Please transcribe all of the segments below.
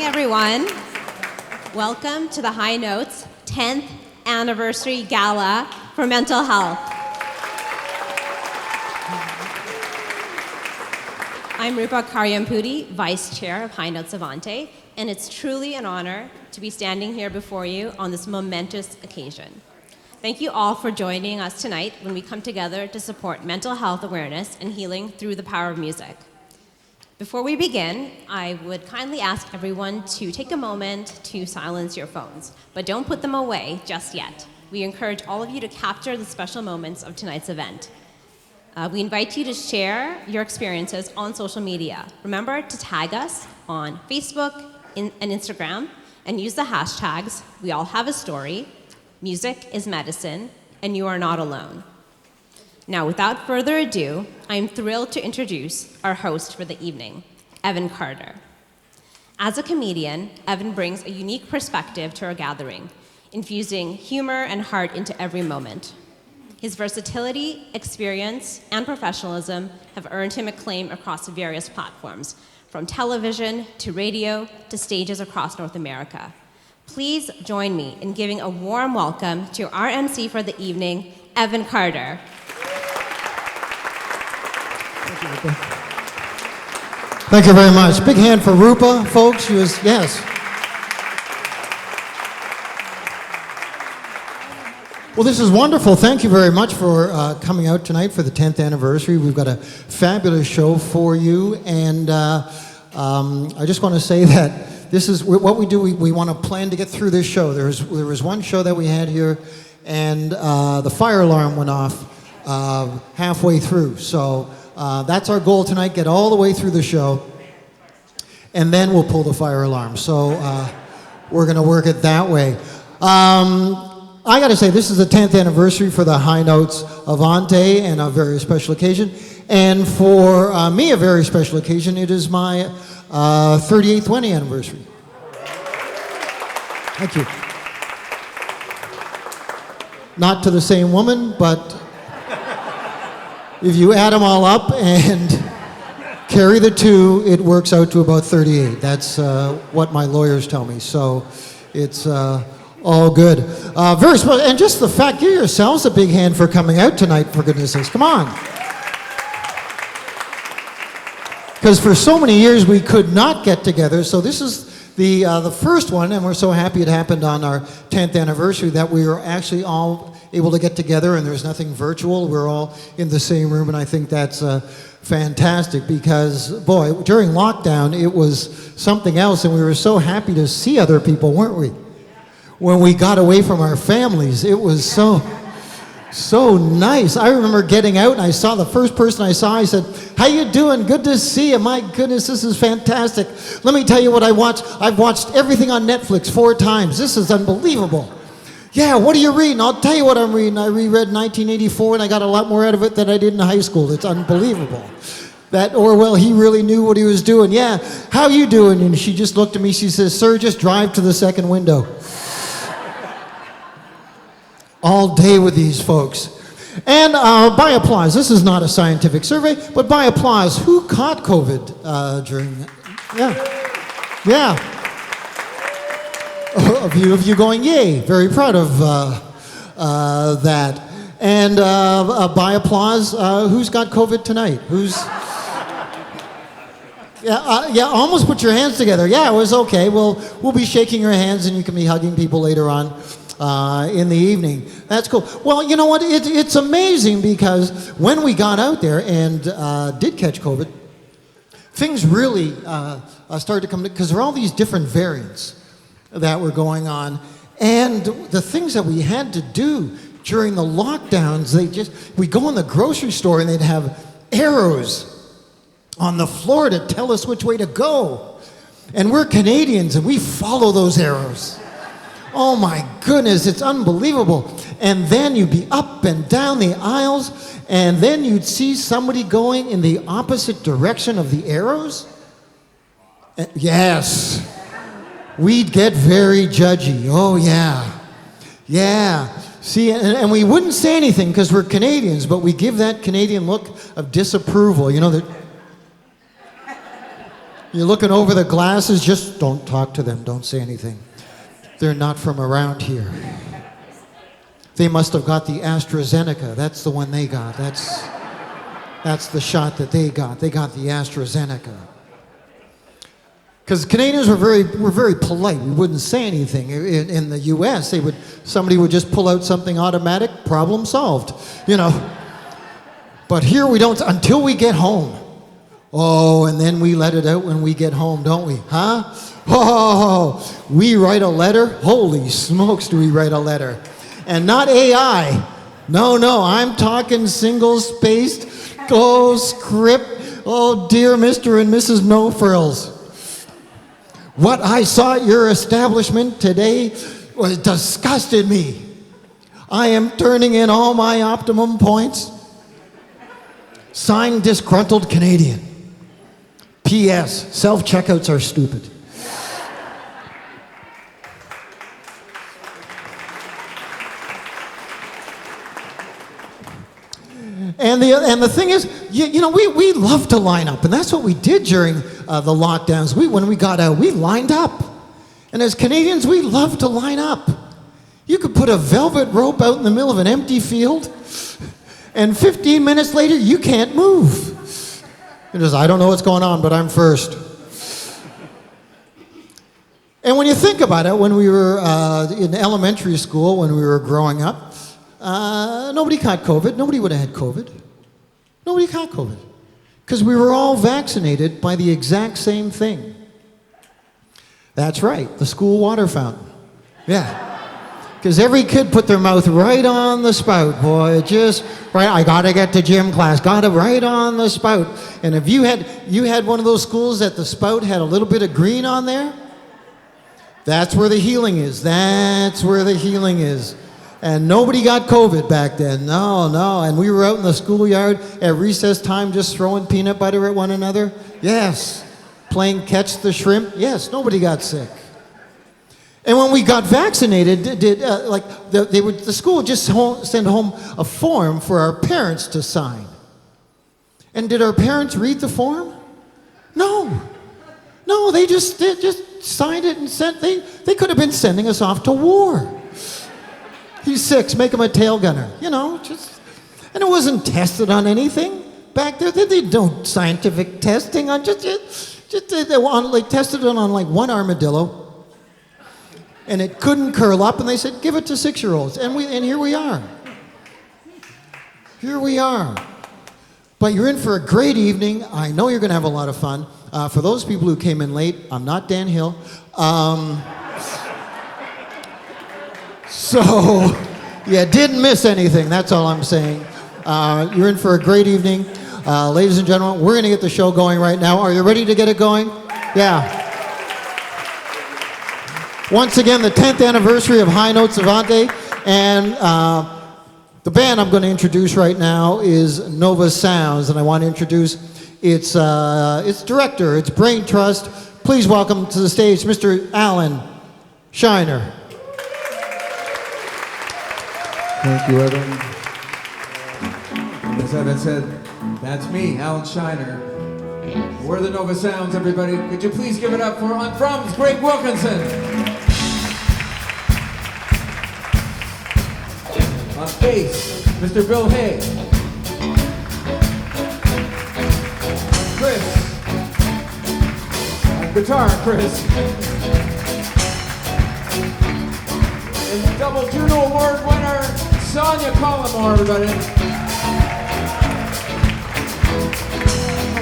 morning, everyone. Welcome to the High Notes 10th Anniversary Gala for Mental Health. I'm Rupa Karyampudi, Vice Chair of High Notes Avante, and it's truly an honor to be standing here before you on this momentous occasion. Thank you all for joining us tonight when we come together to support mental health awareness and healing through the power of music. Before we begin, I would kindly ask everyone to take a moment to silence your phones, but don't put them away just yet. We encourage all of you to capture the special moments of tonight's event. We invite you to share your experiences on social media. Remember to tag us on Facebook and Instagram and use the hashtags We All Have a Story, Music is Medicine, and You Are Not Alone. Now, without further ado, I'm thrilled to introduce our host for the evening, Evan Carter. As a comedian, Evan brings a unique perspective to our gathering, infusing humor and heart into every moment. His versatility, experience, and professionalism have earned him acclaim across various platforms, from television to radio to stages across North America. Please join me in giving a warm welcome to our MC for the evening, Evan Carter. Thank you, Rupa. Thank you very much. Big hand for Rupa, folks. She was, yes. Well, this is wonderful. Thank you very much for coming out tonight for the 10th anniversary. We've got a fabulous show for you, and I just want to say that this is what we do. We want to plan to get through this show. There was one show that we had here, and the fire alarm went off halfway through. So that's our goal tonight, get all the way through the show, and then we'll pull the fire alarm. So we're going to work it that way. I got to say, this is the 10th anniversary for the High Notes Avante, and a very special occasion. And for me, a very special occasion. It is my 38th wedding anniversary. Thank you. Not to the same woman, but if you add them all up and carry the two, it works out to about 38. That's what my lawyers tell me. So it's all good. Very special. And just the fact, give yourselves a big hand for coming out tonight, for goodness sakes. Come on. Because for so many years we could not get together. So this is the first one, and we're so happy it happened on our 10th anniversary that we were actually all able to get together, and there's nothing virtual. We're all in the same room, and I think that's fantastic because, boy, during lockdown, it was something else, and we were so happy to see other people, weren't we? When we got away from our families, it was so nice. I remember getting out, and I saw the first person I saw, I said, "How you doing? Good to see you. My goodness, this is fantastic. Let me tell you what I watched. I've watched everything on Netflix 4 times. This is unbelievable." "Yeah, what are you reading?" "I'll tell you what I'm reading. I reread 1984, and I got a lot more out of it than I did in high school. It's unbelievable. That Orwell, he really knew what he was doing. Yeah, how you doing?" And she just looked at me, she says, "Sir, just drive to the second window." All day with these folks. And by applause, this is not a scientific survey, but by applause, who caught COVID during, yeah. A few of you going, yay, very proud of that. And by applause, who's got COVID tonight? Who's, yeah, almost put your hands together. Yeah, it was okay. We'll be shaking your hands and you can be hugging people later on. In the evening. That's cool. Well, you know what? It's amazing because when we got out there and did catch COVID, things really started to come, because there are all these different variants that were going on. And the things that we had to do during the lockdowns, we go in the grocery store and they'd have arrows on the floor to tell us which way to go. And we're Canadians and we follow those arrows. Oh my goodness, it's unbelievable. And then you'd be up and down the aisles, and then you'd see somebody going in the opposite direction of the arrows. Yes. We'd get very judgy. Oh yeah. Yeah. See, and we wouldn't say anything because we're Canadians, but we give that Canadian look of disapproval. You know, that You're looking over the glasses, just don't talk to them, don't say anything. They're not from around here. They must have got the AstraZeneca. That's the one they got. That's the shot that they got. They got the AstraZeneca. Because Canadians were very polite. We wouldn't say anything. In the U.S., somebody would just pull out something automatic, problem solved, you know. But here we don't, until we get home. Oh, and then we let it out when we get home, don't we? Huh? Oh, we write a letter? Holy smokes, do we write a letter. And not AI. No, I'm talking single-spaced, script. Oh, dear Mr. and Mrs. No Frills. What I saw at your establishment today disgusted me. I am turning in all my optimum points. Signed, disgruntled Canadian. P.S. Self-checkouts are stupid. And the thing is, you know, we love to line up, and that's what we did during the lockdowns. When we got out, we lined up. And as Canadians, we love to line up. You could put a velvet rope out in the middle of an empty field, and 15 minutes later, you can't move. You're just, I don't know what's going on, but I'm first. And when you think about it, when we were in elementary school, when we were growing up, nobody caught COVID. Nobody would have had COVID. Nobody caught COVID. Because we were all vaccinated by the exact same thing. That's right, the school water fountain. Yeah. Because every kid put their mouth right on the spout, boy. Just, right, I gotta get to gym class, gotta right on the spout. And if you had one of those schools that the spout had a little bit of green on there, that's where the healing is. That's where the healing is. And nobody got COVID back then. No. And we were out in the schoolyard at recess time just throwing peanut butter at one another. Yes. Playing catch the shrimp. Yes, nobody got sick. And when we got vaccinated, the school would just send home a form for our parents to sign. And did our parents read the form? No, they just signed it and sent. They could have been sending us off to war. He's 6, make him a tail gunner. You know, and it wasn't tested on anything back there. They did no scientific testing on they tested it on like one armadillo, and it couldn't curl up, and they said give it to 6-year-olds, and here we are. Here we are. But you're in for a great evening. I know you're going to have a lot of fun. For those people who came in late, I'm not Dan Hill. So, you didn't miss anything, that's all I'm saying. You're in for a great evening. Ladies and gentlemen, we're going to get the show going right now. Are you ready to get it going? Yeah. Once again, the 10th anniversary of High Notes Avante, and the band I'm going to introduce right now is Nova Sounds, and I want to introduce its director, its brain trust. Please welcome to the stage Mr. Alan Shiner. Thank you, Evan. As Evan said, that's me, Alan Shiner. We're the Nova Sounds, everybody. Could you please give it up for on drums, Greg Wilkinson. On bass, Mr. Bill Hay. Chris. On guitar, Chris. And double Juno Award winner, Sonia Collimore, everybody.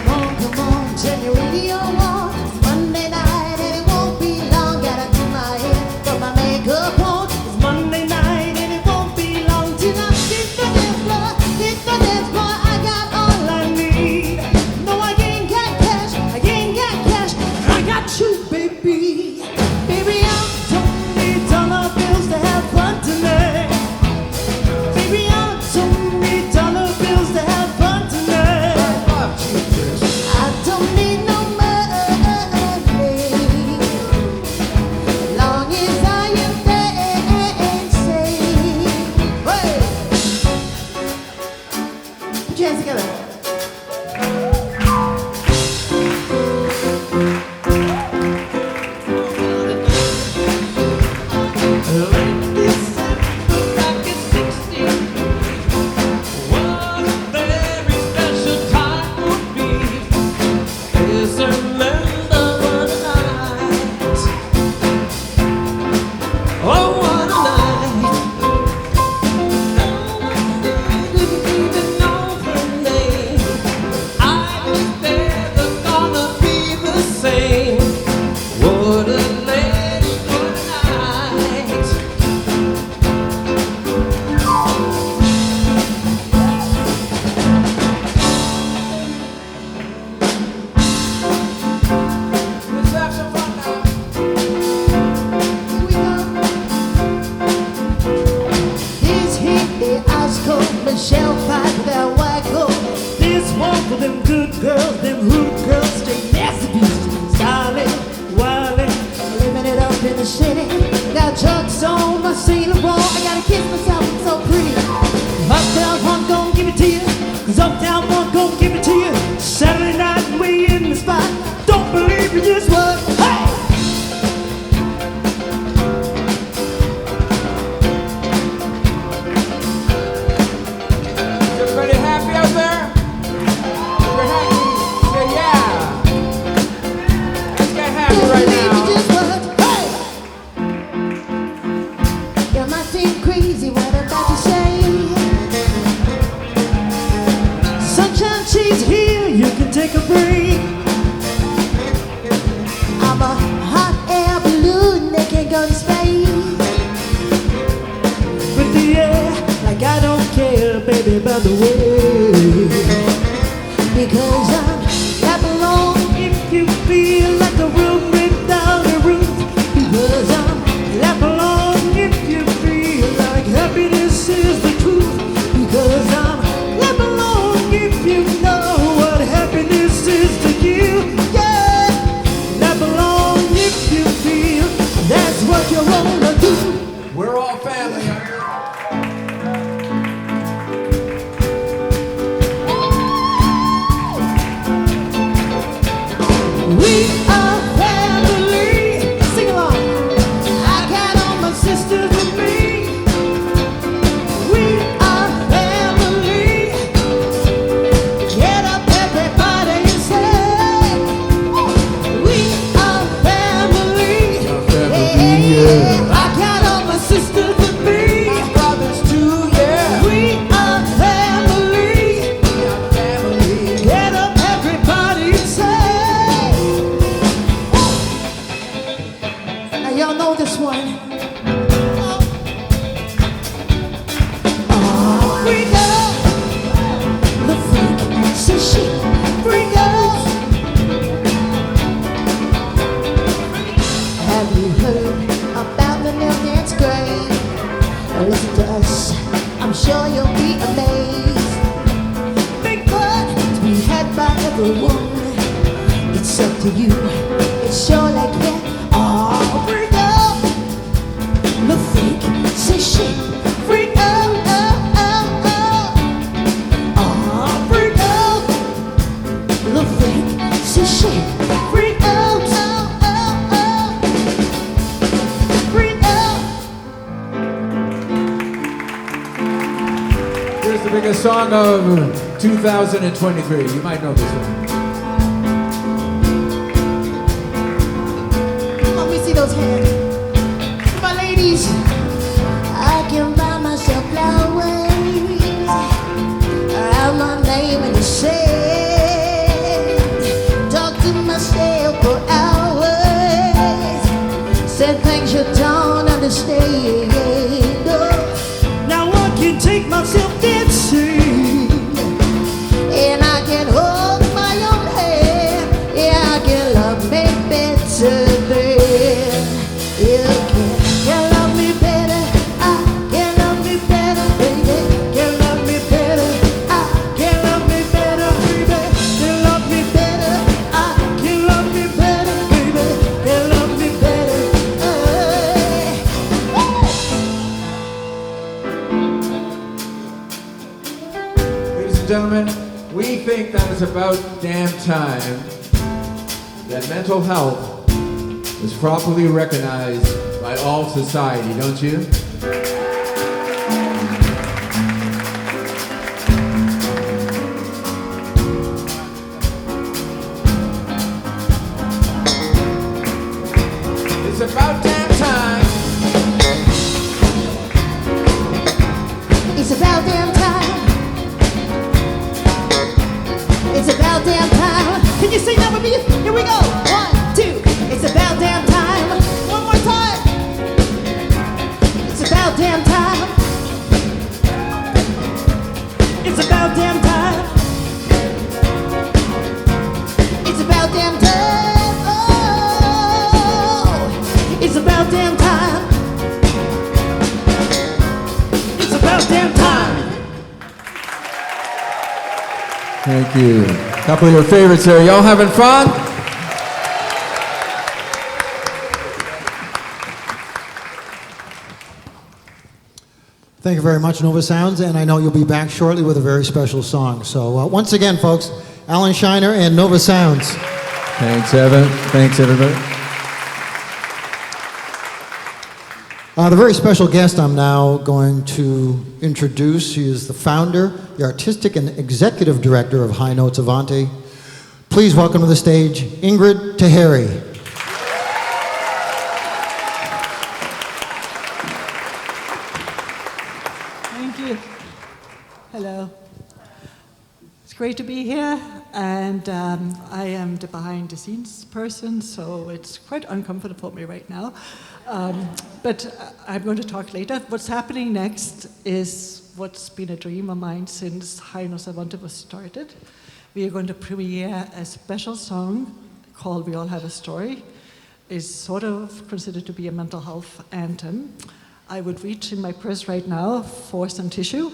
Come on, turn your radio on. It's Monday night and it won't be long. Gotta do my hair, put my makeup on. It's Monday night and it won't be long till I hit the dance floor. Hit the dance floor, I got all I need. No, I ain't got cash, I got you, baby. Baby, I'm $20 bills to have fun tonight. Baby, I'm $20 bills to have fun tonight. I don't need no money. y'all know this one. Bring up the freak, say she. Bring up. Have you heard about the new dance grade? Listen to us, I'm sure you'll be amazed. Big fun to be had by everyone. It's up to you, it's sure like that. Oh, bring up the freak, say she. Bring up, bring up the freak, say she. Bring up, bring up. Here's the biggest song of 2023. You might know this one. Let me see those hands. My ladies, I can buy myself flowers. I have my name in the sand. Talk to myself for hours. Said things you don't understand. Now I can take myself dancing, and I can hold my own hand. Yeah, I can love me better than you can. Can love me better. I can love me better, baby. Can love me better. I can love me better, baby. Can love me better. I can love me better, baby. Can love me better. Ladies and gentlemen, we think that it's about damn time that mental health is properly recognized by all society, don't you? It's about damn time. It's about damn time. It's about damn time. Can you sing that with me? Here we go. 1, 2. It's about damn time. One more time. It's about damn time. It's about damn time. It's about damn time. Oh, it's about damn time. It's about damn time. Thank you. A couple of your favorites there. Y'all having fun? Thank you very much, Nova Sounds, and I know you'll be back shortly with a very special song. So once again, folks, Alan Shiner and Nova Sounds. Thanks, Evan. Thanks, everybody. The very special guest I'm now going to introduce. She is the founder, the artistic and executive director of High Notes Avante. Please welcome to the stage, Ingrid Taheri. Thank you. Hello. It's great to be here, and I am the behind-the-scenes person, so it's quite uncomfortable for me right now. But I'm going to talk later. What's happening next is what's been a dream of mine since High Notes Avante was started. We are going to premiere a special song called We All Have a Story. It's sort of considered to be a mental health anthem. I would reach in my purse right now for some tissue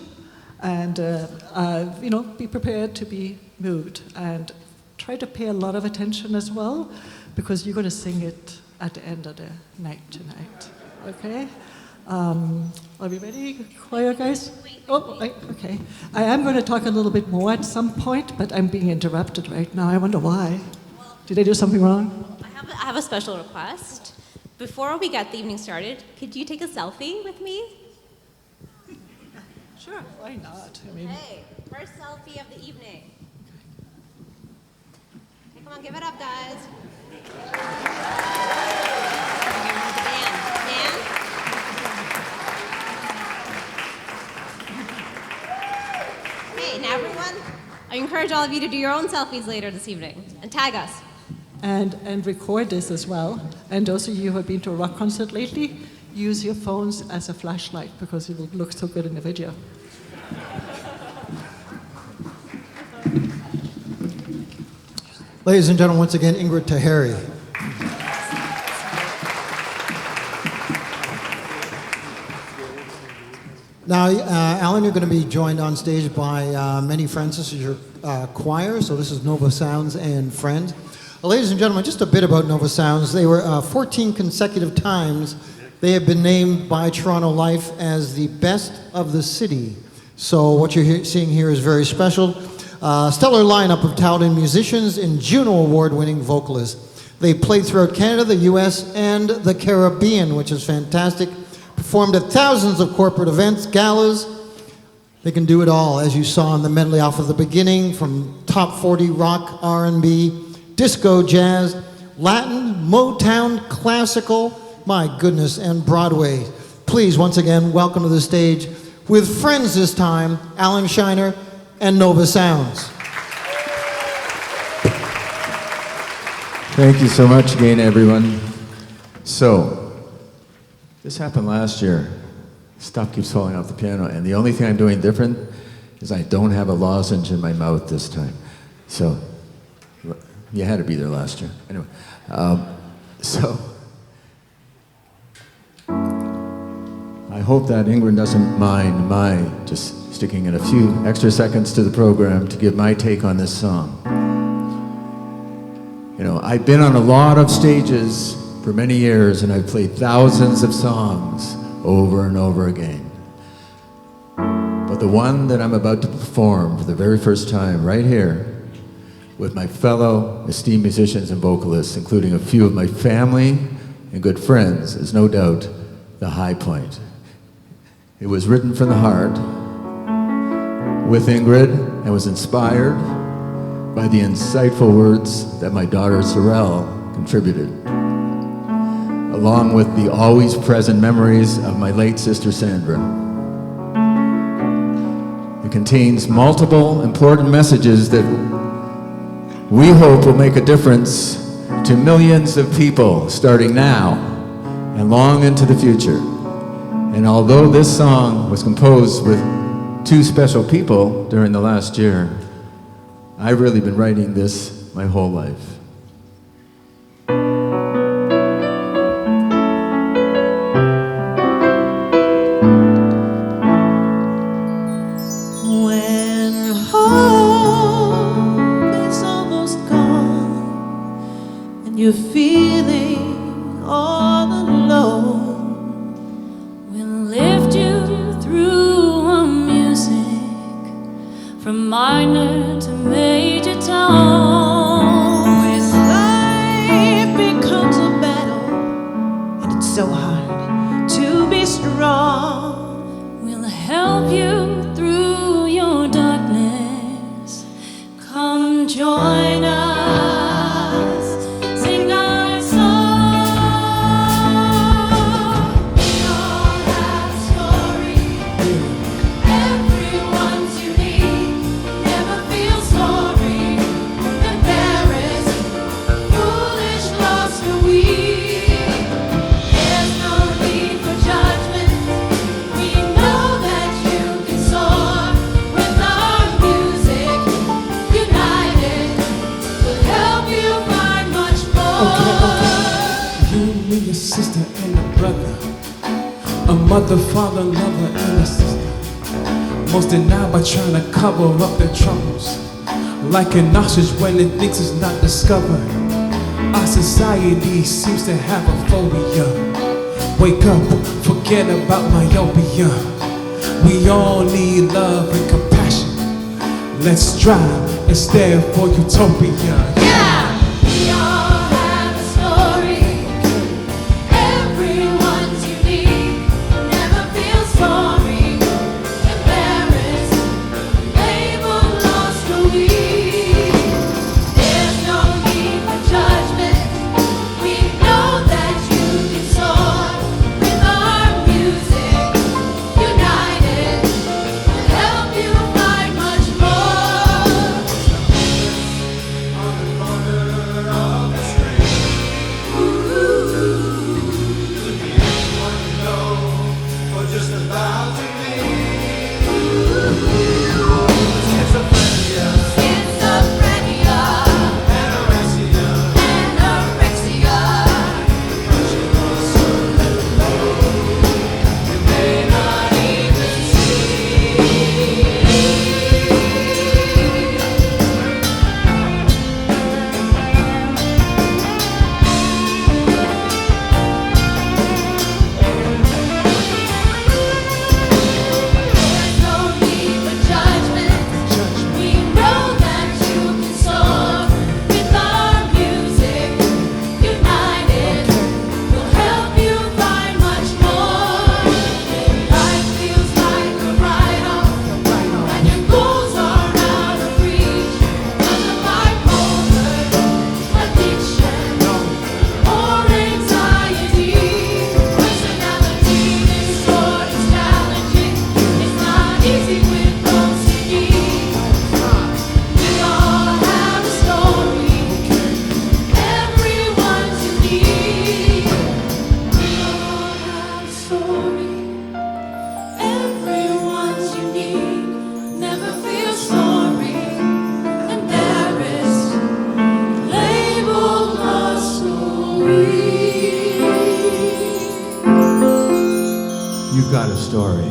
and be prepared to be moved, and try to pay a lot of attention as well, because you're going to sing it at the end of the night tonight. Okay? Are we ready, choir guys? Okay. I am going to talk a little bit more at some point, but I'm being interrupted right now. I wonder why. Did I do something wrong? I have a special request. Before we get the evening started, could you take a selfie with me? Sure, why not? Hey, first selfie of the evening. Hey, come on, give it up, guys. Dan. Hey, now everyone, I encourage all of you to do your own selfies later this evening and tag us. And record this as well. And those of you who have been to a rock concert lately, use your phones as a flashlight because it will look so good in the video. Ladies and gentlemen, once again, Ingrid Taheri. Now, Alan, you're going to be joined on stage by many friends. This is your choir, so this is Nova Sounds and Friends. Ladies and gentlemen, just a bit about Nova Sounds. They were 14 consecutive times they have been named by Toronto Life as the best of the city. So what you're seeing here is very special. Stellar lineup of talented musicians and Juno Award-winning vocalists. They played throughout Canada, the US, and the Caribbean, which is fantastic. Performed at thousands of corporate events, galas. They can do it all, as you saw in the medley off of the beginning, from top 40 rock, R&B, disco, jazz, Latin, Motown, classical, my goodness, and Broadway. Please, once again, welcome to the stage, with friends this time, Alan Shiner and Nova Sounds. Thank you so much again, everyone. So, this happened last year. Stuff keeps falling off the piano, and the only thing I'm doing different is I don't have a lozenge in my mouth this time. So, you had to be there last year. Anyway, so I hope that Ingrid doesn't mind my just sticking in a few extra seconds to the program to give my take on this song. You know, I've been on a lot of stages for many years, and I've played thousands of songs over and over again. But the one that I'm about to perform for the very first time right here with my fellow esteemed musicians and vocalists, including a few of my family and good friends, is no doubt the high point. It was written from the heart with Ingrid and was inspired by the insightful words that my daughter Sorrel contributed, along with the always present memories of my late sister Sandra. It contains multiple important messages that we hope will make a difference to millions of people starting now and long into the future. And although this song was composed with two special people during the last year, I've really been writing this my whole life. When hope is almost gone and you're feeling all alone, we'll lift you through a music from minor to major tone. When life becomes a battle and it's so hard to be strong, we'll help you through your darkness. Come join us, sing our song. We all have a story, everyone's unique. Never feel sorry, embarrassed, foolish, lost or weak. There's no need for judgment. We know that you can soar with our music. United, we'll help you find much more. You, me, your sister, and a brother, a mother, father, lover, and a sister. Most deny by trying to cover up their troubles, like an ostrich when it thinks it's not discovered. Our society seems to have a phobia. Wake up, forget about myopia. We all need love and compassion. Let's strive instead for utopia. Yeah, we all have a story. Everyone's unique. Never feel sorry, embarrassed, labeled, lost or weak. There's no need for judgment. We know that you can soar with our music. United, we'll help you find much more. got a story.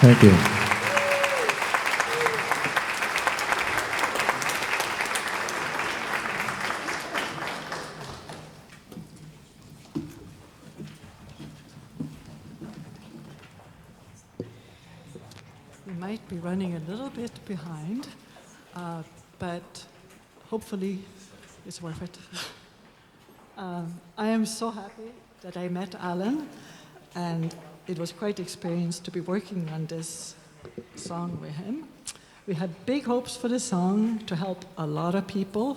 Thank you. We might be running a little bit behind, but hopefully it's worth it. I am so happy that I met Alan, and it was quite an experience to be working on this song with him. We had big hopes for the song to help a lot of people,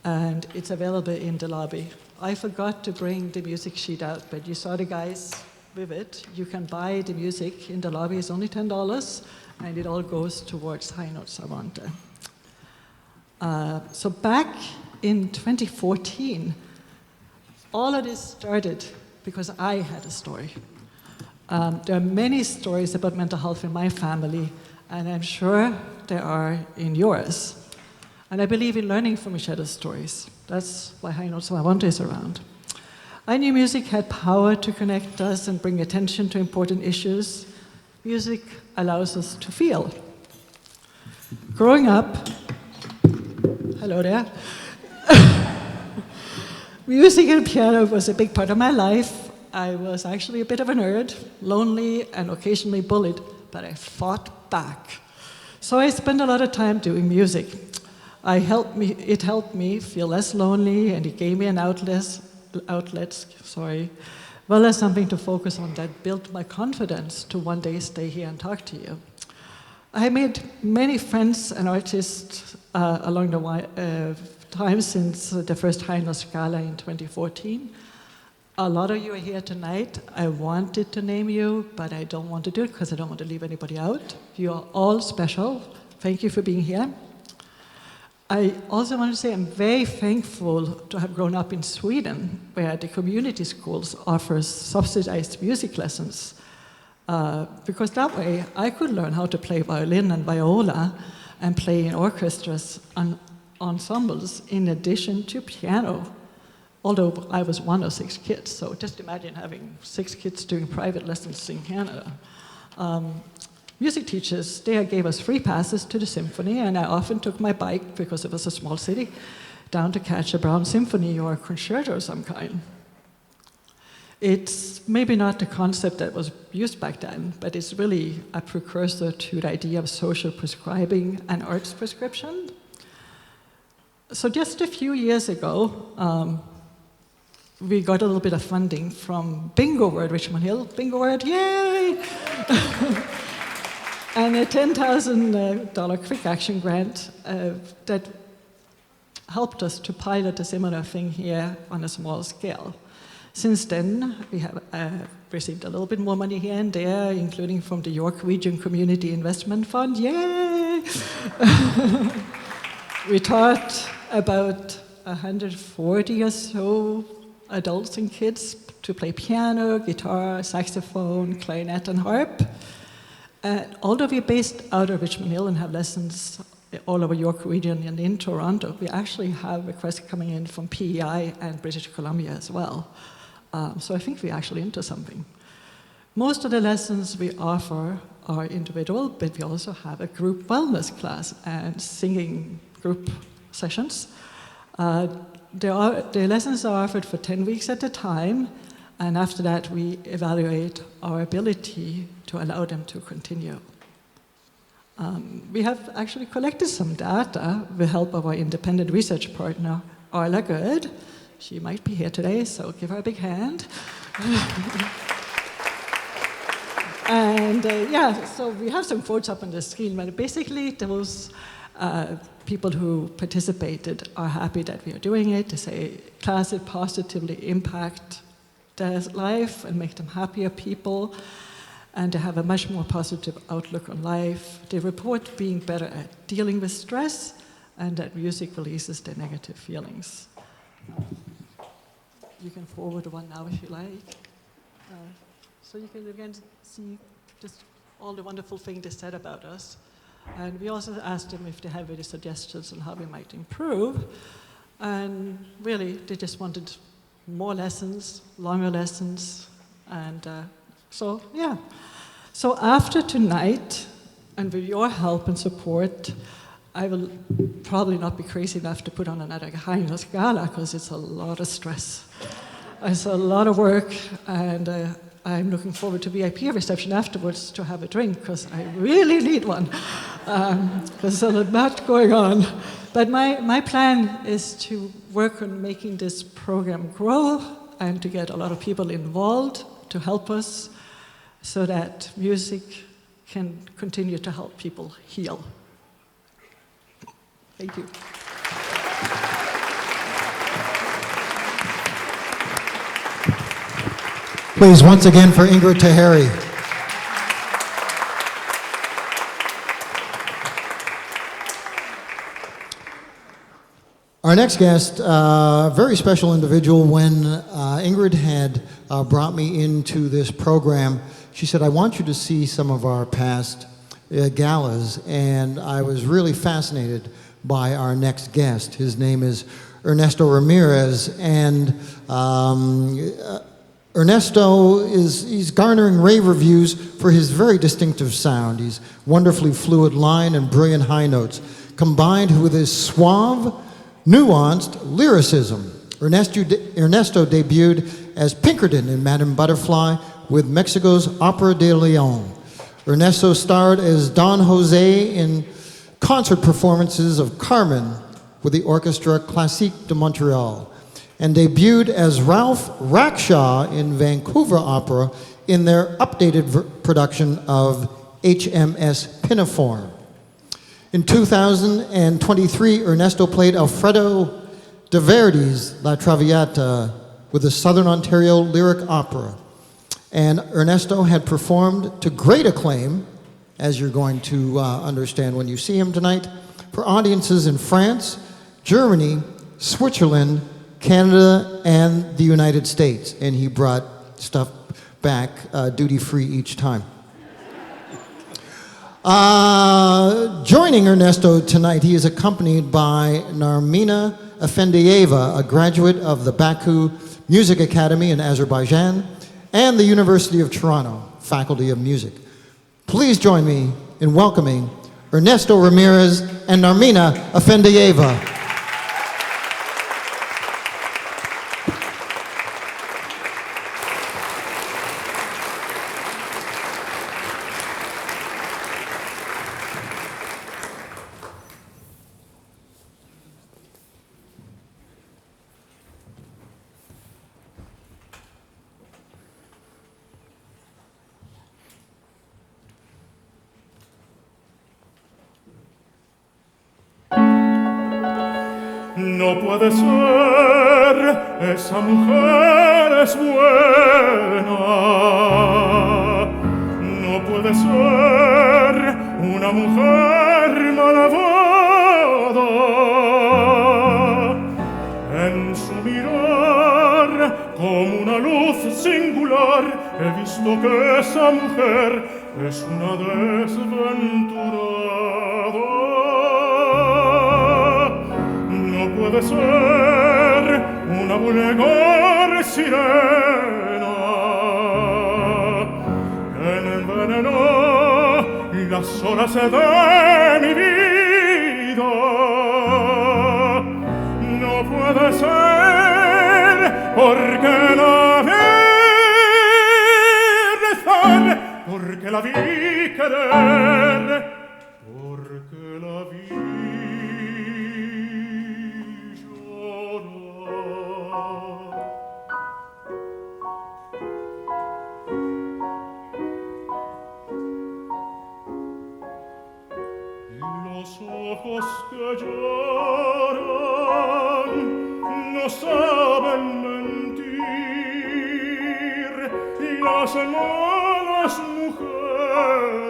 and it's available in the lobby. I forgot to bring the music sheet out, but you saw the guys with it. You can buy the music in the lobby. It's only $10, and it all goes towards High Notes Avante. So back in 2014, all of this started because I had a story. There are many stories about mental health in my family, and I'm sure there are in yours. And I believe in learning from each other's stories. That's why High Notes Avante is around. I knew music had power to connect us and bring attention to important issues. Music allows us to feel. Growing up, hello there, music and piano was a big part of my life. I was actually a bit of a nerd, lonely and occasionally bullied, but I fought back. So I spent a lot of time doing music. It helped me feel less lonely, and it gave me an outlet, well as something to focus on that built my confidence to one day stay here and talk to you. I made many friends and artists along the time since the first High Notes GALA in 2014. A lot of you are here tonight. I wanted to name you, but I don't want to do it because I don't want to leave anybody out. You are all special. Thank you for being here. I also want to say I'm very thankful to have grown up in Sweden, where the community schools offers subsidized music lessons, because that way I could learn how to play violin and viola and play in orchestras and ensembles in addition to piano, although I was one of 6 kids, so just imagine having 6 kids doing private lessons in Canada. Music teachers, they gave us free passes to the symphony, and I often took my bike, because it was a small city, down to catch a Brahms symphony or a concerto of some kind. It's maybe not the concept that was used back then, but it's really a precursor to the idea of social prescribing and arts prescription. So just a few years ago, we got a little bit of funding from Bingo Word Richmond Hill. Bingo Word, yay! And a $10,000 quick action grant that helped us to pilot a similar thing here on a small scale. Since then, we have received a little bit more money here and there, including from the York Region Community Investment Fund. Yay! We taught about 140 or so adults and kids to play piano, guitar, saxophone, clarinet, and harp. Although we're based out of Richmond Hill and have lessons all over York Region and in Toronto, we actually have requests coming in from PEI and British Columbia as well. So I think we're actually into something. Most of the lessons we offer are individual, but we also have a group wellness class and singing group sessions. The lessons are offered for 10 weeks at a time, and after that we evaluate our ability to allow them to continue. We have actually collected some data with the help of our independent research partner, Arla Good. She might be here today, so give her a big hand. And so we have some quotes up on the screen, but basically those people who participated are happy that we are doing it. They say classes positively impact their life and make them happier people, and they have a much more positive outlook on life. They report being better at dealing with stress, and that music releases their negative feelings. You can forward one now if you like. So you can again see just all the wonderful things they said about us. And we also asked them if they have any suggestions on how we might improve. And really, they just wanted more lessons, longer lessons, and so, yeah. So after tonight, and with your help and support, I will probably not be crazy enough to put on another Highness Gala, because it's a lot of stress. It's a lot of work, and I'm looking forward to VIP reception afterwards to have a drink, because I really need one, because there's a lot going on. But my plan is to work on making this program grow and to get a lot of people involved to help us so that music can continue to help people heal. Thank you. Please, once again, for Ingrid Taheri. Our next guest, a very special individual. When Ingrid had brought me into this program, she said, I want you to see some of our past galas, and I was really fascinated by our next guest. His name is Ernesto Ramirez, and Ernesto he's garnering rave reviews for his very distinctive sound. He's wonderfully fluid line and brilliant high notes, combined with his suave, nuanced lyricism. Ernesto debuted as Pinkerton in Madame Butterfly with Mexico's Opera de Leon. Ernesto starred as Don Jose in concert performances of Carmen with the Orchestra Classique de Montreal, and debuted as Ralph Rackshaw in Vancouver Opera in their updated production of HMS Pinafore. In 2023, Ernesto played Alfredo de Verdi's La Traviata with the Southern Ontario Lyric Opera. And Ernesto had performed to great acclaim, as you're going to understand when you see him tonight, for audiences in France, Germany, Switzerland, Canada, and the United States. And he brought stuff back duty-free each time. Joining Ernesto tonight, he is accompanied by Narmina Afendieva, a graduate of the Baku Music Academy in Azerbaijan and the University of Toronto, Faculty of Music. Please join me in welcoming Ernesto Ramirez and Narmina Afendieva. No puede ser, esa mujer es buena. No puede ser una mujer malvada. En su mirar, como una luz singular, he visto que esa mujer es una desventurada. Puede ser una vulgar sirena que envenenó las horas de mi vida. No puede ser porque la vi rezar, porque la vi querer, porque la vi ojos que lloran no saben mentir, las malas mujeres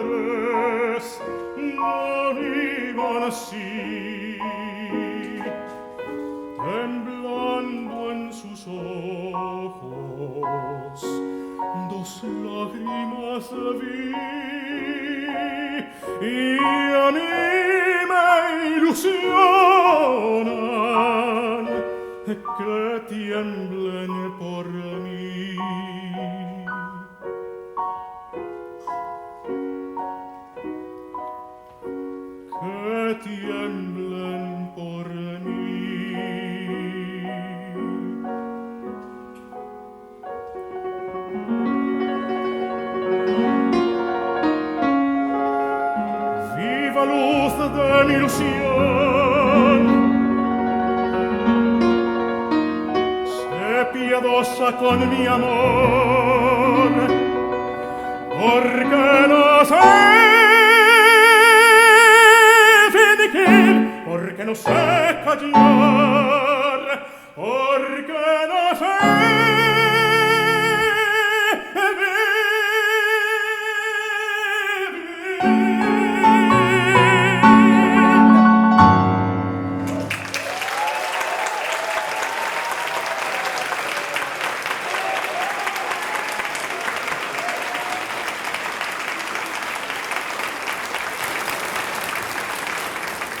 no vivan así, temblando en sus ojos dos lágrimas vi, y a mí me ilusionan que tiemblen por mí. Que tiemblen por mí. Viva luz de mi ilusión, sé piadosa con mi amor, porque no sé fingir, porque no sé callar, porque no sé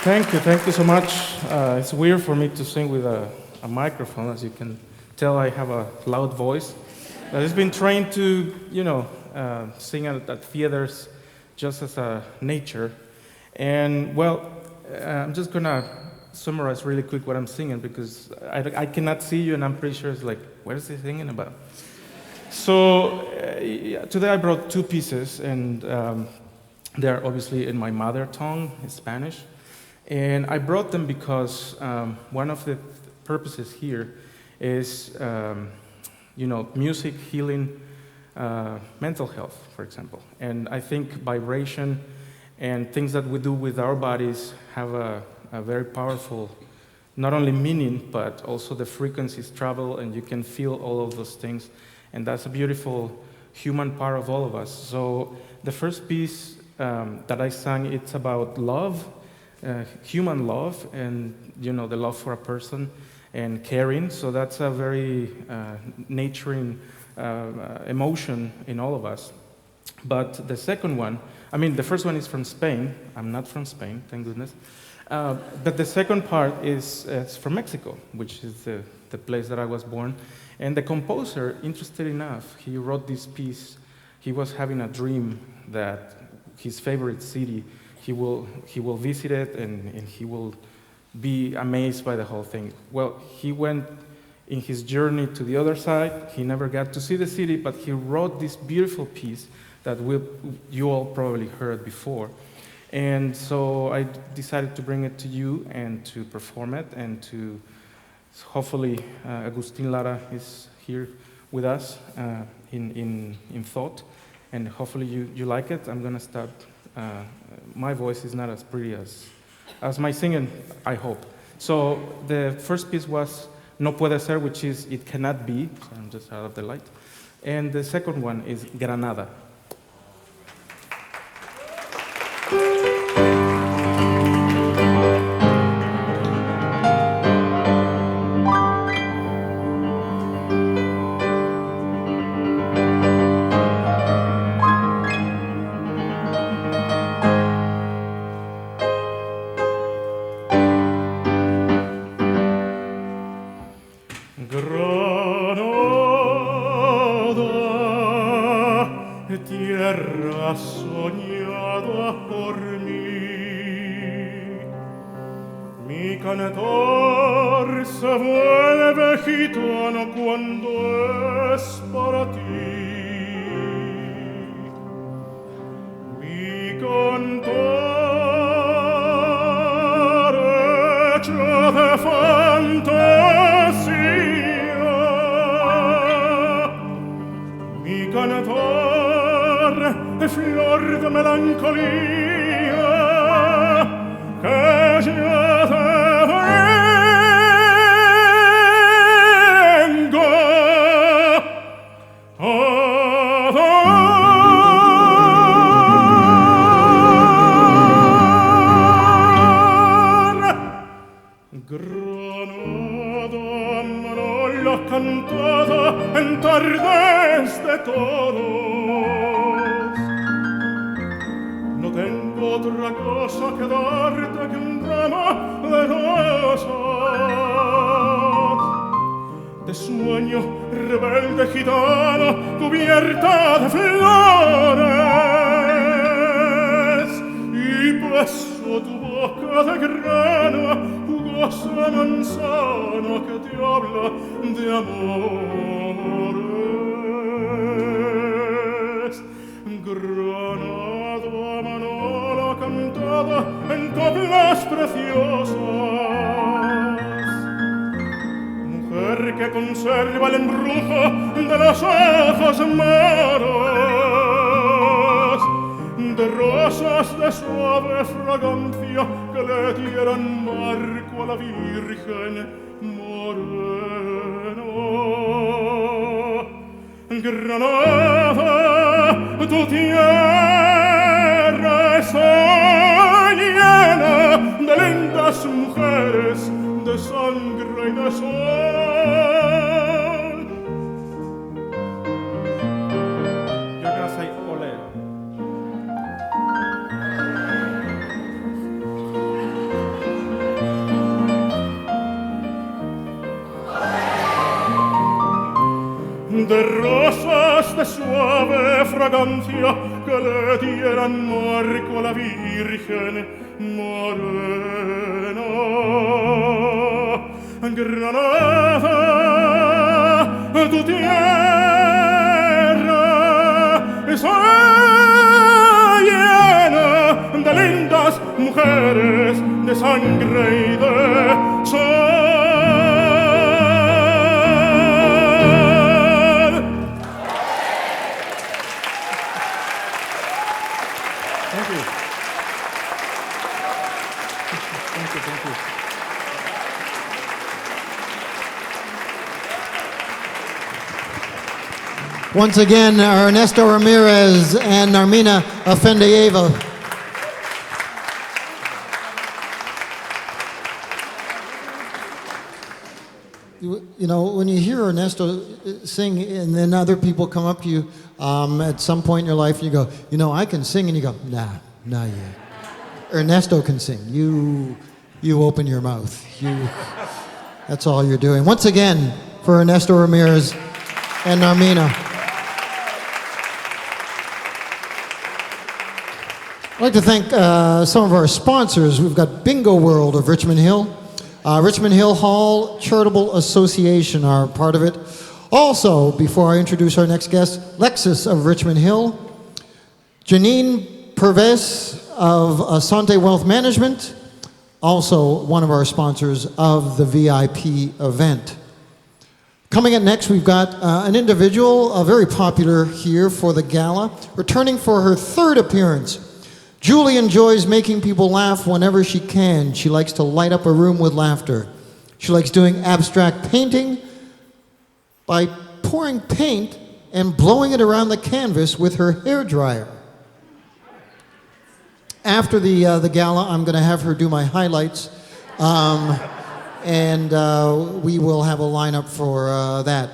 Thank you so much. It's weird for me to sing with a microphone. As you can tell, I have a loud voice. But it's been trained to, sing at theaters just as a nature. And, well, I'm just going to summarize really quick what I'm singing because I cannot see you, and I'm pretty sure it's like, what is he singing about? So today I brought two pieces, and they're obviously in my mother tongue, Spanish. And I brought them because one of the purposes here is, music healing mental health, for example. And I think vibration and things that we do with our bodies have a very powerful, not only meaning, but also the frequencies travel, and you can feel all of those things. And that's a beautiful human part of all of us. So the first piece that I sang, it's about love, human love, and the love for a person and caring. So that's a very nurturing emotion in all of us. But the second one, the first one is from Spain. I'm not from Spain, thank goodness. But the second part is from Mexico, which is the place that I was born. And the composer, interesting enough, he wrote this piece. He was having a dream that his favorite city, he will visit it and he will be amazed by the whole thing. Well, he went in his journey to the other side. He never got to see the city, but he wrote this beautiful piece that you all probably heard before. And so I decided to bring it to you and to perform it, and to hopefully Agustin Lara is here with us in thought, and hopefully you like it. I'm gonna start. My voice is not as pretty as my singing, I hope. So the first piece was No Puede Ser, which is It Cannot Be. So I'm just out of the light. And the second one is Granada. Tierra soñada por mí, mi cantor se vuelve gitano cuando es para ti. Mi cantor hecho de fantasía, mi cantor de flor de melancolía, que ya te vengo a dar. Granada, manola cantada en tardes de toros. No tengo otra cosa que darte que un ramo de rosas. de gitano cubierta de flores y beso tu boca de grano, jugosa manzana que te habla de amores. Granado a Manolo cantada en coplas preciosas, mujer que conserva el embrujo de los ojos moros, de rosas de suave fragancia que le dieran marco a la Virgen moreno. Granada, tu tierra está llena de lindas mujeres, de sangre y de sol. You're gonna say ole. De rosas de suave fragancia que le dieran marco a la Virgen morena. Granada, tu tierra está llena de lindas mujeres, de sangre y de sol. Once again, Ernesto Ramirez and Narmina Afendeyeva. You know, when you hear Ernesto sing and then other people come up to you at some point in your life and you go, you know, I can sing, and you go, nah, not yet. Ernesto can sing. You open your mouth. That's all you're doing. Once again, for Ernesto Ramirez and Narmina. I'd like to thank some of our sponsors. We've got Bingo World of Richmond Hill. Richmond Hill Hall Charitable Association are part of it. Also, before I introduce our next guest, Lexus of Richmond Hill, Janine Perves of Asante Wealth Management, also one of our sponsors of the VIP event. Coming up next, we've got an individual, very popular here for the gala, returning for her third appearance. Julie enjoys making people laugh whenever she can. She likes to light up a room with laughter. She likes doing abstract painting by pouring paint and blowing it around the canvas with her hairdryer. After the gala, I'm going to have her do my highlights, and we will have a lineup for that.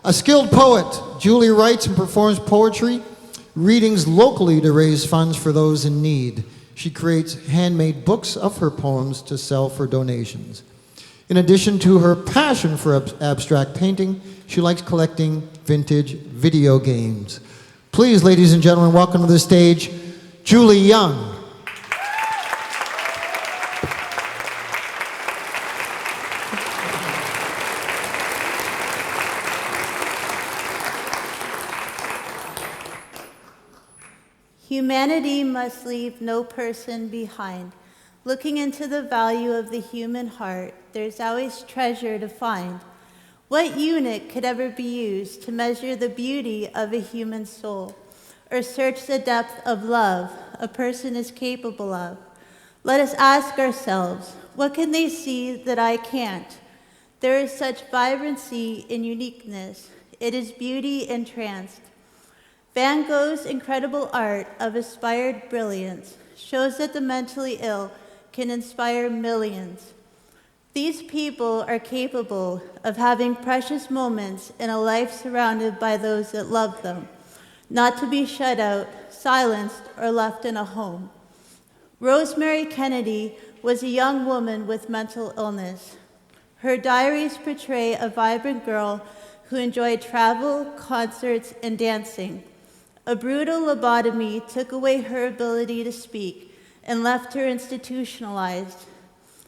A skilled poet, Julie writes and performs poetry, readings locally to raise funds for those in need. She creates handmade books of her poems to sell for donations. In addition to her passion for abstract painting, she likes collecting vintage video games. Please, ladies and gentlemen, welcome to the stage, Julie Young. Humanity must leave no person behind. Looking into the value of the human heart, there's always treasure to find. What unit could ever be used to measure the beauty of a human soul, or search the depth of love a person is capable of? Let us ask ourselves, what can they see that I can't? There is such vibrancy in uniqueness. It is beauty entranced. Van Gogh's incredible art of aspired brilliance shows that the mentally ill can inspire millions. These people are capable of having precious moments in a life surrounded by those that love them, not to be shut out, silenced, or left in a home. Rosemary Kennedy was a young woman with mental illness. Her diaries portray a vibrant girl who enjoyed travel, concerts, and dancing. A brutal lobotomy took away her ability to speak and left her institutionalized.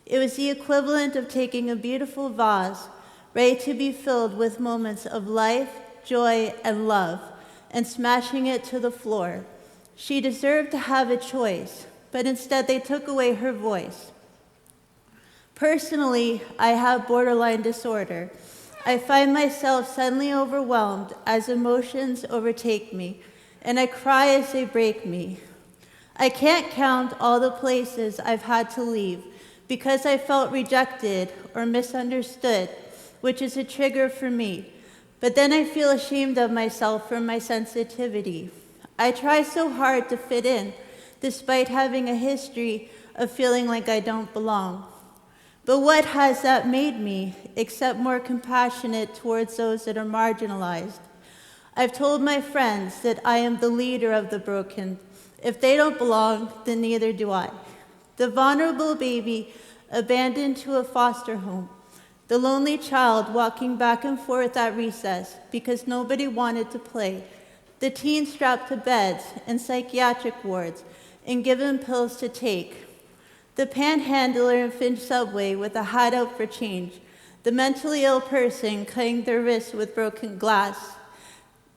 It was the equivalent of taking a beautiful vase, ready to be filled with moments of life, joy, and love, and smashing it to the floor. She deserved to have a choice, but instead they took away her voice. Personally, I have borderline disorder. I find myself suddenly overwhelmed as emotions overtake me, and I cry as they break me. I can't count all the places I've had to leave because I felt rejected or misunderstood, which is a trigger for me. But then I feel ashamed of myself for my sensitivity. I try so hard to fit in, despite having a history of feeling like I don't belong. But what has that made me, except more compassionate towards those that are marginalized? I've told my friends that I am the leader of the broken. If they don't belong, then neither do I. The vulnerable baby abandoned to a foster home. The lonely child walking back and forth at recess because nobody wanted to play. The teen strapped to beds and psychiatric wards and given pills to take. The panhandler in Finch subway with a hat out for change. The mentally ill person cutting their wrists with broken glass.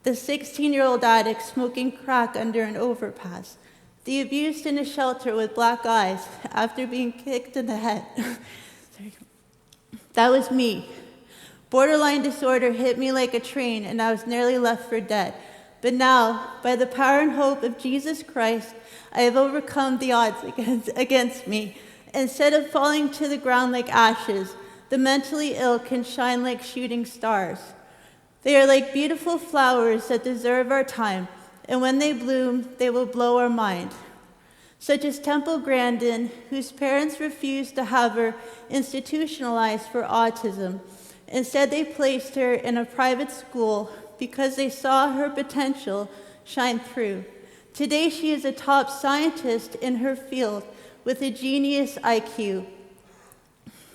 The 16-year-old addict smoking crack under an overpass. The abused in a shelter with black eyes after being kicked in the head. That was me. Borderline disorder hit me like a train and I was nearly left for dead. But now, by the power and hope of Jesus Christ, I have overcome the odds against me. Instead of falling to the ground like ashes, the mentally ill can shine like shooting stars. They are like beautiful flowers that deserve our time, and when they bloom, they will blow our mind. Such as Temple Grandin, whose parents refused to have her institutionalized for autism. Instead, they placed her in a private school because they saw her potential shine through. Today, she is a top scientist in her field with a genius IQ.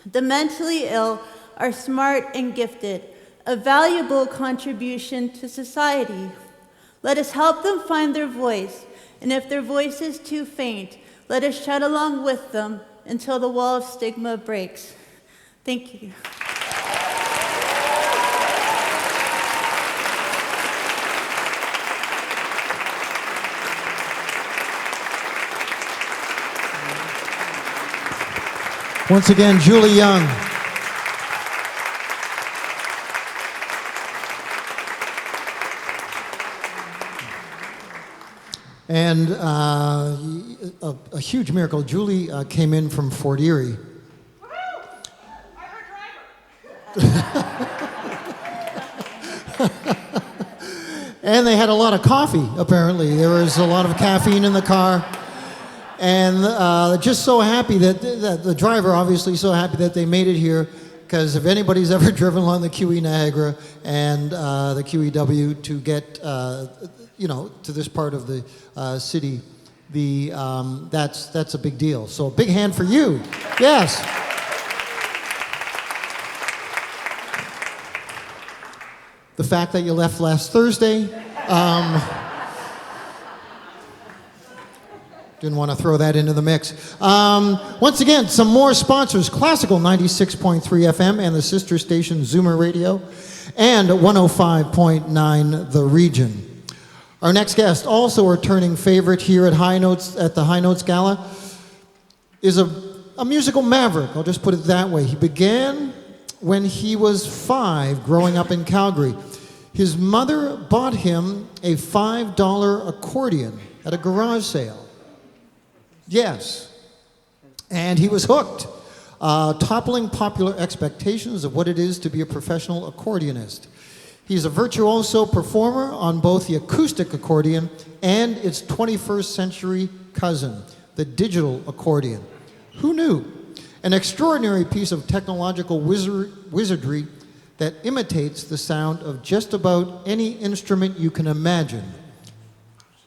The mentally ill are smart and gifted, a valuable contribution to society. Let us help them find their voice, and if their voice is too faint, let us shout along with them until the wall of stigma breaks. Thank you. Once again, Julie Young. And a huge miracle. Julie came in from Fort Erie. And they had a lot of coffee, apparently. There was a lot of caffeine in the car. And just so happy that the driver, obviously so happy that they made it here, because if anybody's ever driven along the QE Niagara and the QEW to get, to this part of the city, that's a big deal. So a big hand for you. Yes. The fact that you left last Thursday. Didn't want to throw that into the mix. Once again, some more sponsors. Classical 96.3 FM and the sister station Zoomer Radio, and 105.9 The Region. Our next guest, also a returning favorite here at the High Notes Gala, is a musical maverick. I'll just put it that way. He began when he was 5, growing up in Calgary. His mother bought him a $5 accordion at a garage sale. Yes, and he was hooked, toppling popular expectations of what it is to be a professional accordionist. He's a virtuoso performer on both the acoustic accordion and its 21st century cousin, the digital accordion. Who knew? An extraordinary piece of technological wizardry that imitates the sound of just about any instrument you can imagine.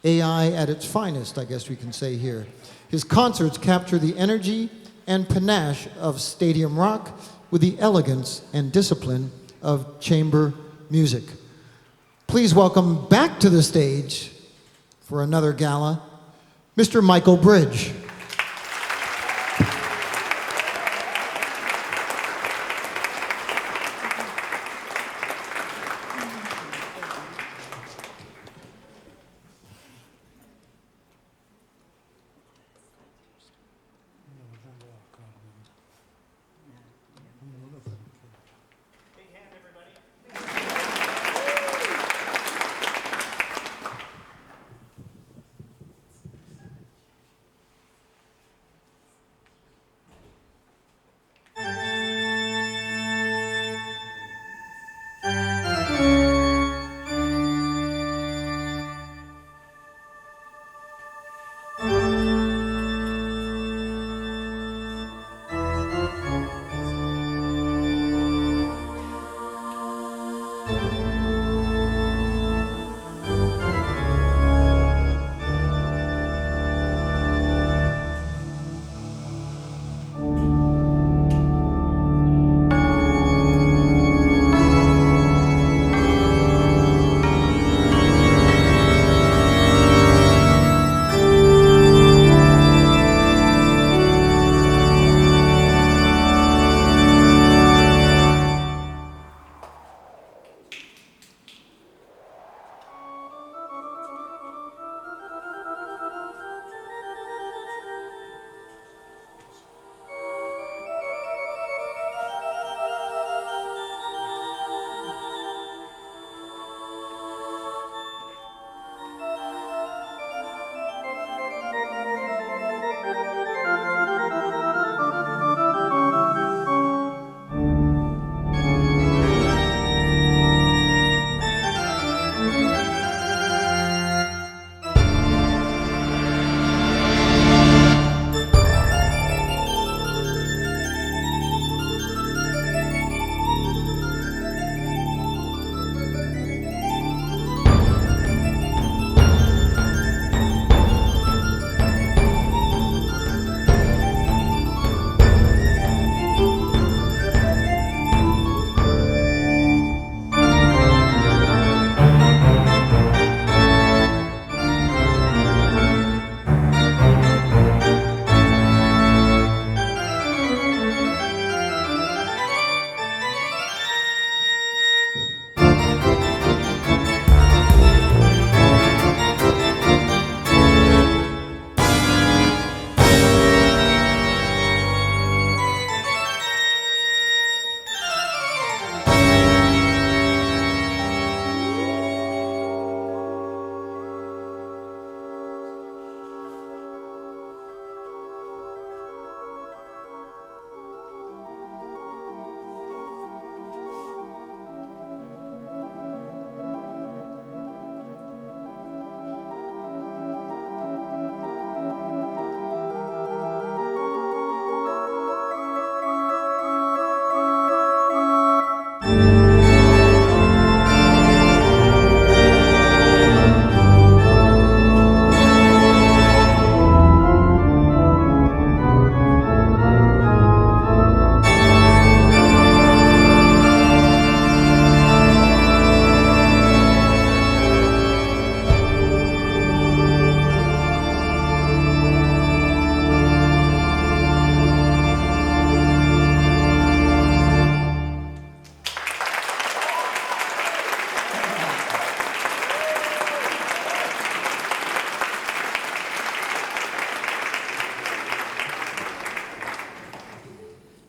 AI at its finest, I guess we can say here. His concerts capture the energy and panache of stadium rock with the elegance and discipline of chamber music. Please welcome back to the stage for another gala, Mr. Michael Bridge.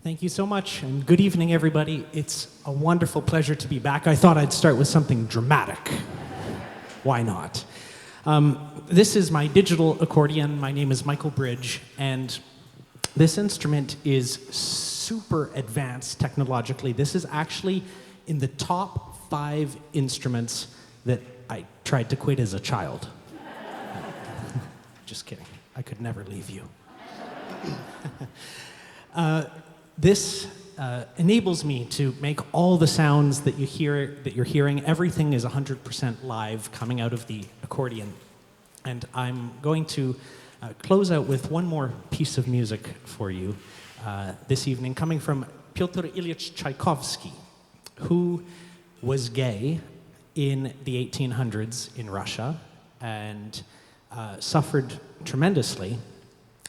Thank you so much, and good evening, everybody. It's a wonderful pleasure to be back. I thought I'd start with something dramatic. Why not? This is my digital accordion. My name is Michael Bridge, and this instrument is super advanced technologically. This is actually in the top 5 instruments that I tried to quit as a child. Just kidding. I could never leave you. This enables me to make all the sounds that you're hearing. Everything is 100% live coming out of the accordion. And I'm going to close out with one more piece of music for you this evening, coming from Pyotr Ilyich Tchaikovsky, who was gay in the 1800s in Russia and suffered tremendously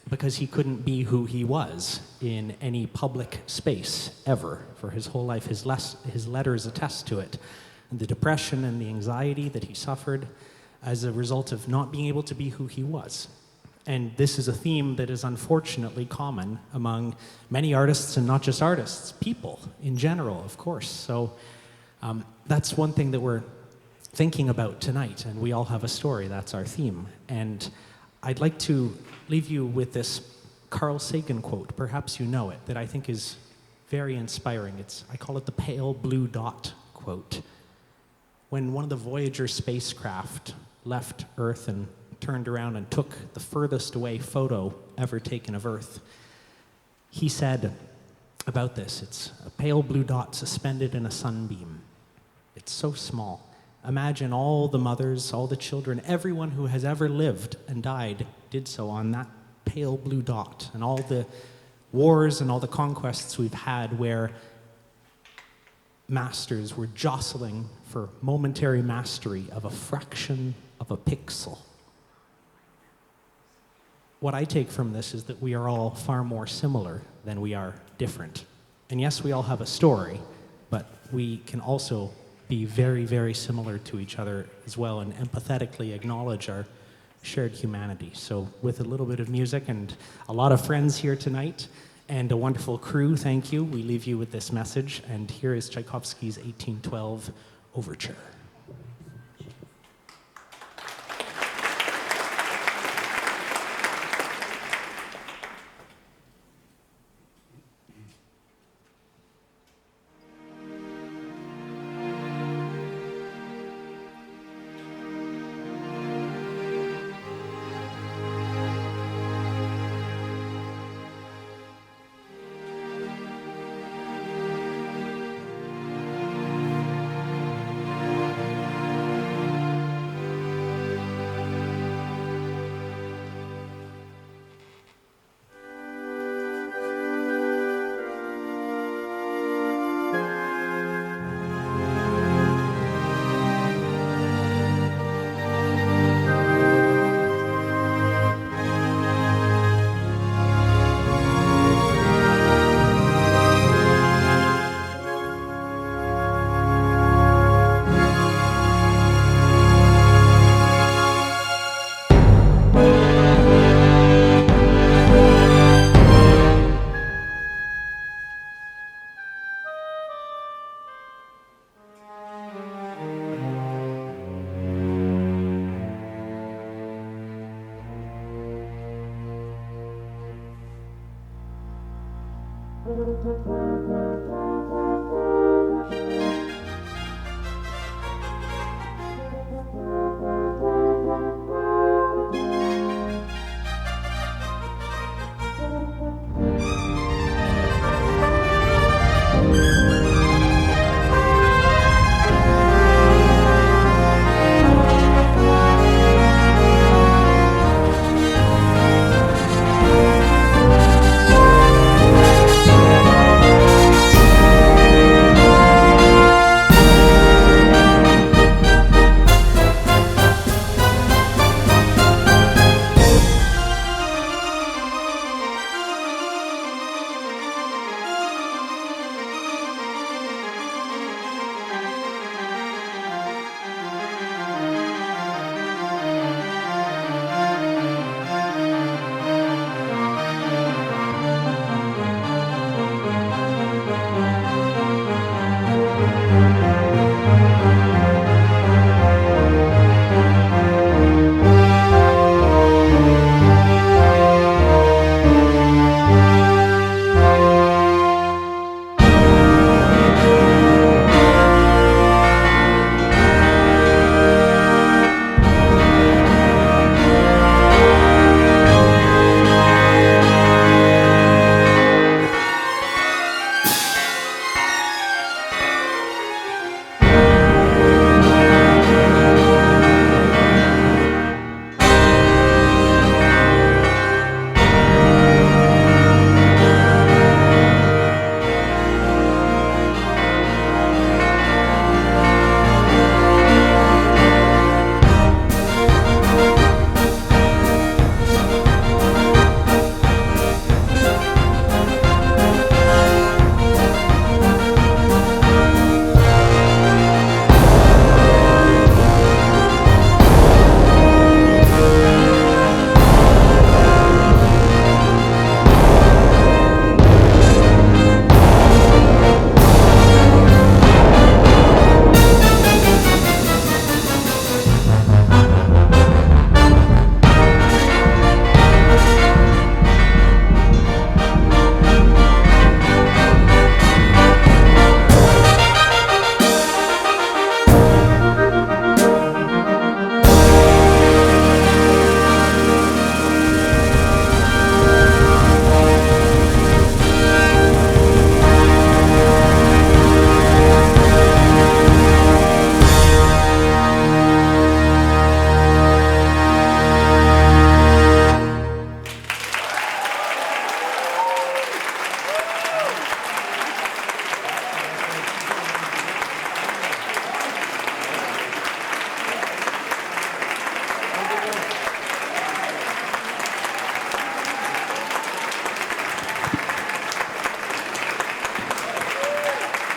because he couldn't be who he was in any public space ever for his whole life. His letters attest to it. And the depression and the anxiety that he suffered as a result of not being able to be who he was. And this is a theme that is unfortunately common among many artists, and not just artists, people in general, of course. So that's one thing that we're thinking about tonight, and we all have a story. That's our theme. And I'd like to leave you with this Carl Sagan quote. Perhaps you know it, that I think is very inspiring. I call it the pale blue dot quote. When one of the Voyager spacecraft left Earth and turned around and took the furthest away photo ever taken of Earth, he said about this, it's a pale blue dot suspended in a sunbeam. It's so small. Imagine all the mothers, all the children, everyone who has ever lived and died did so on that pale blue dot, and all the wars and all the conquests we've had where masters were jostling for momentary mastery of a fraction of a pixel. What I take from this is that we are all far more similar than we are different. And yes, we all have a story, but we can also be very, very similar to each other as well and empathetically acknowledge our shared humanity. So with a little bit of music and a lot of friends here tonight and a wonderful crew, thank you. We leave you with this message, and here is Tchaikovsky's 1812 Overture.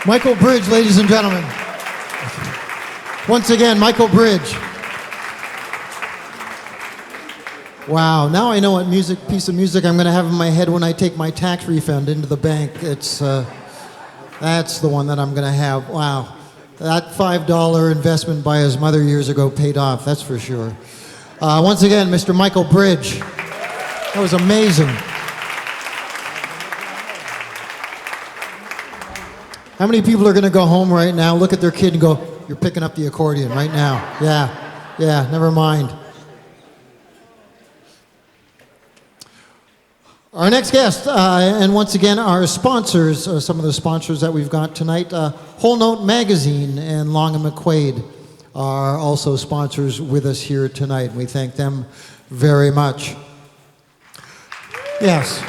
Michael Bridge, ladies and gentlemen. Once again, Michael Bridge. Wow, now I know what piece of music I'm going to have in my head when I take my tax refund into the bank. That's the one that I'm going to have. Wow, that $5 investment by his mother years ago paid off, that's for sure. Once again, Mr. Michael Bridge. That was amazing. How many people are going to go home right now, look at their kid and go, "You're picking up the accordion right now." Yeah, never mind. Our next guest, and once again, our sponsors, some of the sponsors that we've got tonight, Whole Note Magazine and Long and McQuaid are also sponsors with us here tonight. We thank them very much. Yes.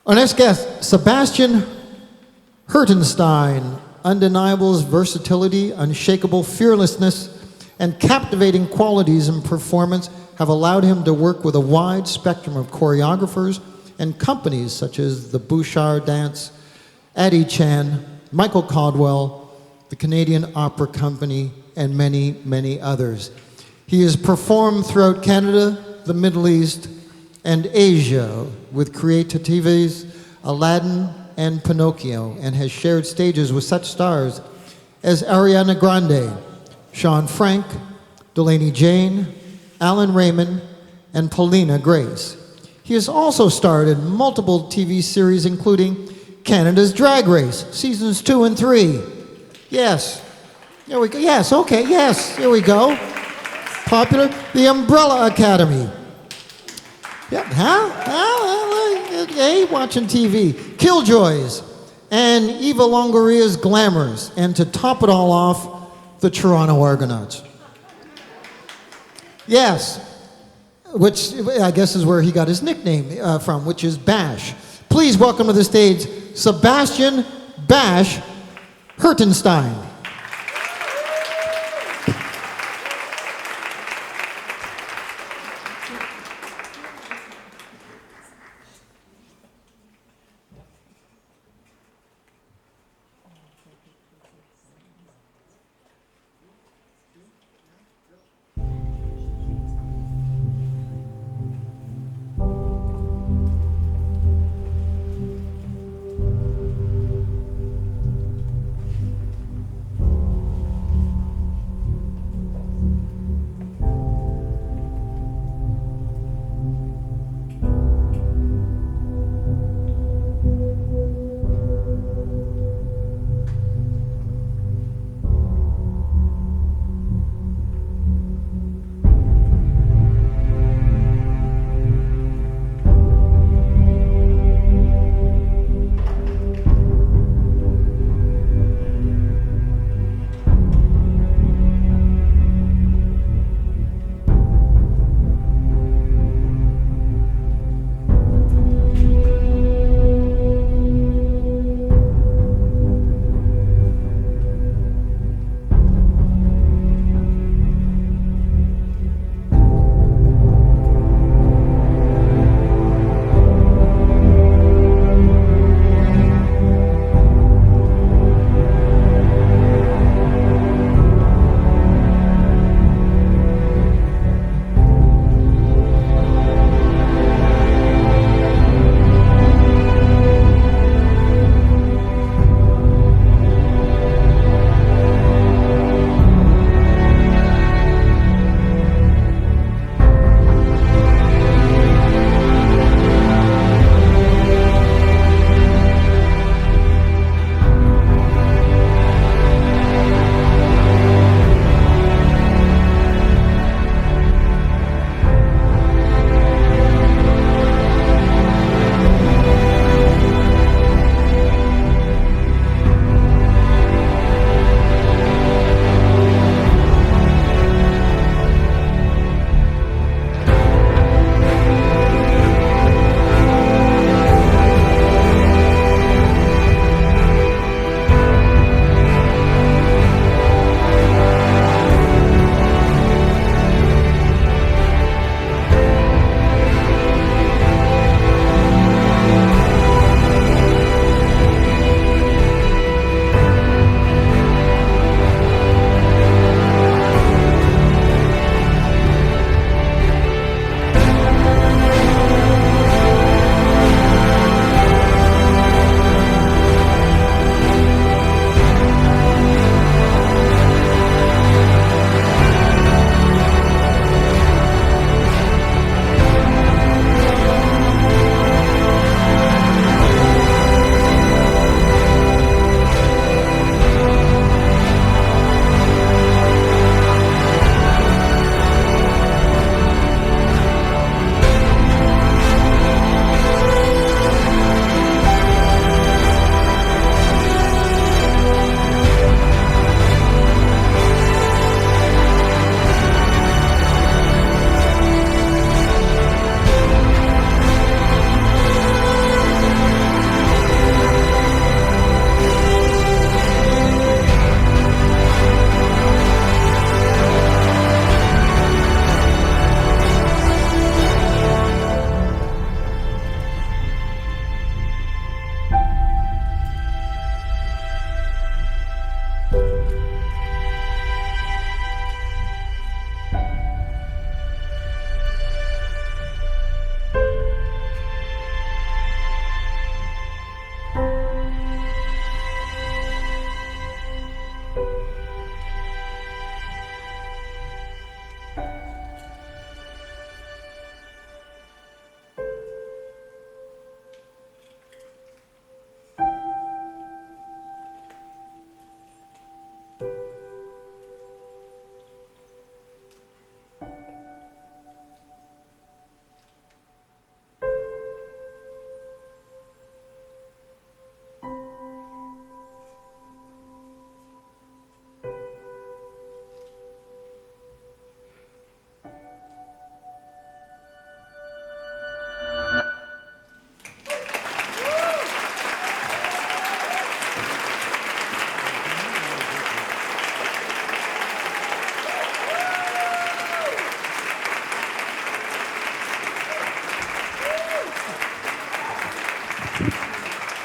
Our next guest, Sebastian Hertenstein. Undeniable versatility, unshakable fearlessness, and captivating qualities in performance have allowed him to work with a wide spectrum of choreographers and companies such as the Bouchard Dance, Addie Chan, Michael Caldwell, the Canadian Opera Company, and many, many others. He has performed throughout Canada, the Middle East, and Asia with creativities Aladdin and Pinocchio, and has shared stages with such stars as Ariana Grande, Sean Frank, Delaney Jane, Alan Raymond, and Paulina Grace. He has also starred in multiple TV series, including Canada's Drag Race, seasons 2 and 3. Yes. There we go. Yes, okay, yes, here we go. Popular, The Umbrella Academy. Yep, hey, watching TV. Killjoys, and Eva Longoria's Glamours, and to top it all off, the Toronto Argonauts. Yes, which I guess is where he got his nickname from, which is Bash. Please welcome to the stage, Sebastian Bash Hertenstein.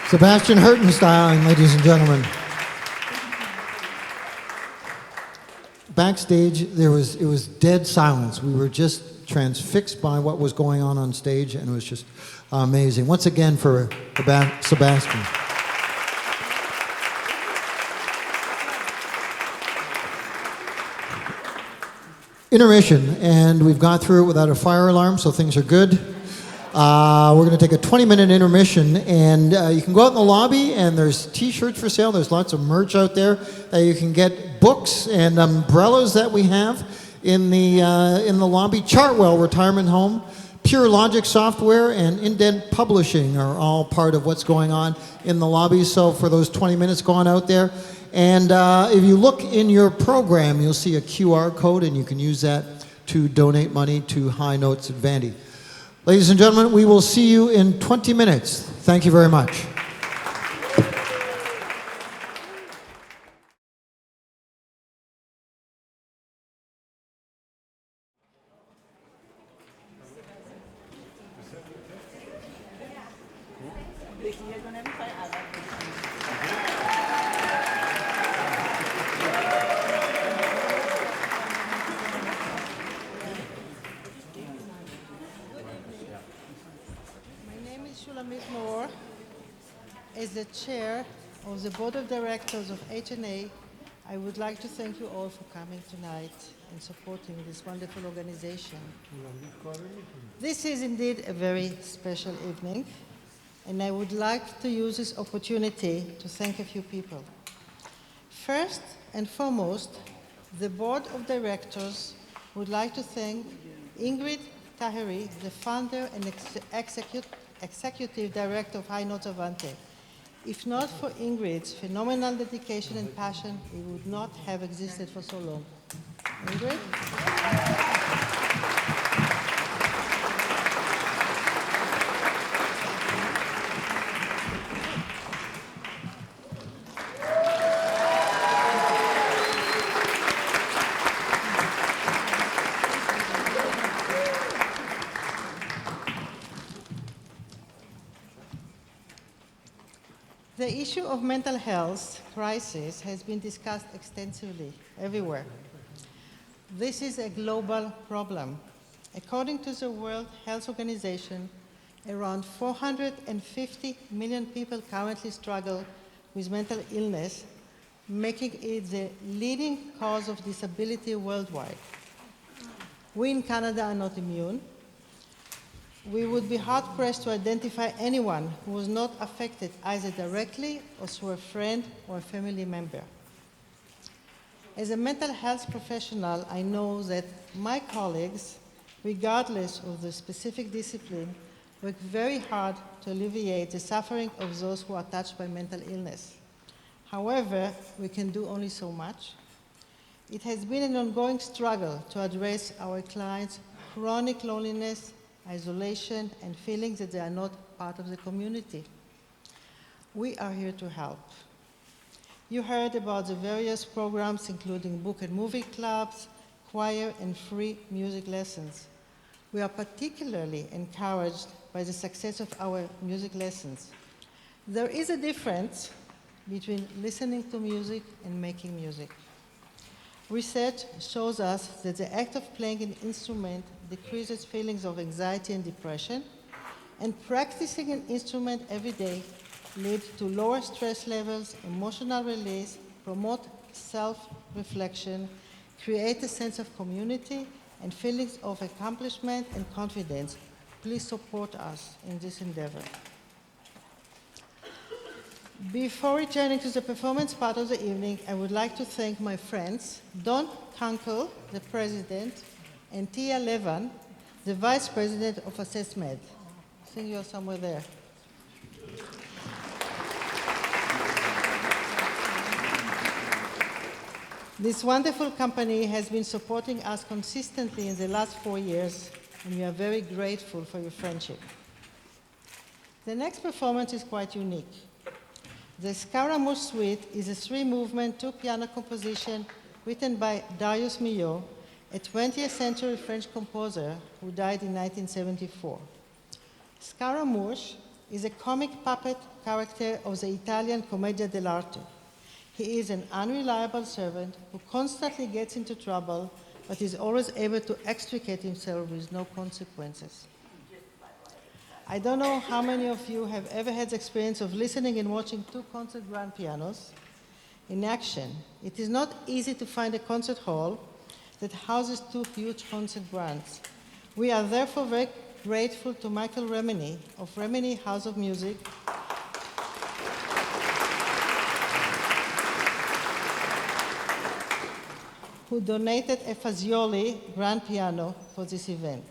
Sebastian Hertenstein, ladies and gentlemen. Backstage, it was dead silence. We were just transfixed by what was going on stage, and it was just amazing. Once again for Sebastian. Intermission, and we've got through it without a fire alarm, so things are good. We're going to take a 20-minute intermission, and you can go out in the lobby, and there's T-shirts for sale. There's lots of merch out there that you can get, books and umbrellas that we have in the lobby. Chartwell Retirement Home, Pure Logic Software, and Indent Publishing are all part of what's going on in the lobby. So for those 20 minutes, go on out there. And if you look in your program, you'll see a QR code, and you can use that to donate money to High Notes at Vandy. Ladies and gentlemen, we will see you in 20 minutes. Thank you very much. Shulamit Mor, as the chair of the board of directors of HNA, I would like to thank you all for coming tonight and supporting this wonderful organization. This is indeed a very special evening, and I would like to use this opportunity to thank a few people. First and foremost, the board of directors would like to thank Ingrid Taheri, the founder and executive director of High Notes Avante. If not for Ingrid's phenomenal dedication and passion, it would not have existed for so long. Ingrid? The issue of mental health crisis has been discussed extensively everywhere. This is a global problem. According to the World Health Organization, around 450 million people currently struggle with mental illness, making it the leading cause of disability worldwide. We in Canada are not immune. We would be hard-pressed to identify anyone who was not affected either directly or through a friend or a family member. As a mental health professional, I know that my colleagues, regardless of the specific discipline, work very hard to alleviate the suffering of those who are touched by mental illness. However, we can do only so much. It has been an ongoing struggle to address our clients' chronic loneliness, isolation, and feelings that they are not part of the community. We are here to help. You heard about the various programs, including book and movie clubs, choir, and free music lessons. We are particularly encouraged by the success of our music lessons. There is a difference between listening to music and making music. Research shows us that the act of playing an instrument decreases feelings of anxiety and depression, and practicing an instrument every day leads to lower stress levels, emotional release, promote self-reflection, create a sense of community, and feelings of accomplishment and confidence. Please support us in this endeavor. Before returning to the performance part of the evening, I would like to thank my friends, Don Kunkel, the president, and Tia Levan, the vice president of AssessMed. I think you're somewhere there. This wonderful company has been supporting us consistently in the last 4 years, and we are very grateful for your friendship. The next performance is quite unique. The Scaramouche Suite is a 3-movement, 2-piano composition written by Darius Milhaud, a 20th century French composer who died in 1974. Scaramouche is a comic puppet character of the Italian Commedia dell'arte. He is an unreliable servant who constantly gets into trouble, but is always able to extricate himself with no consequences. I don't know how many of you have ever had the experience of listening and watching two concert grand pianos in action. It is not easy to find a concert hall that houses two huge concert grands. We are therefore very grateful to Michael Remini of Remini House of Music who donated a Fazioli grand piano for this event.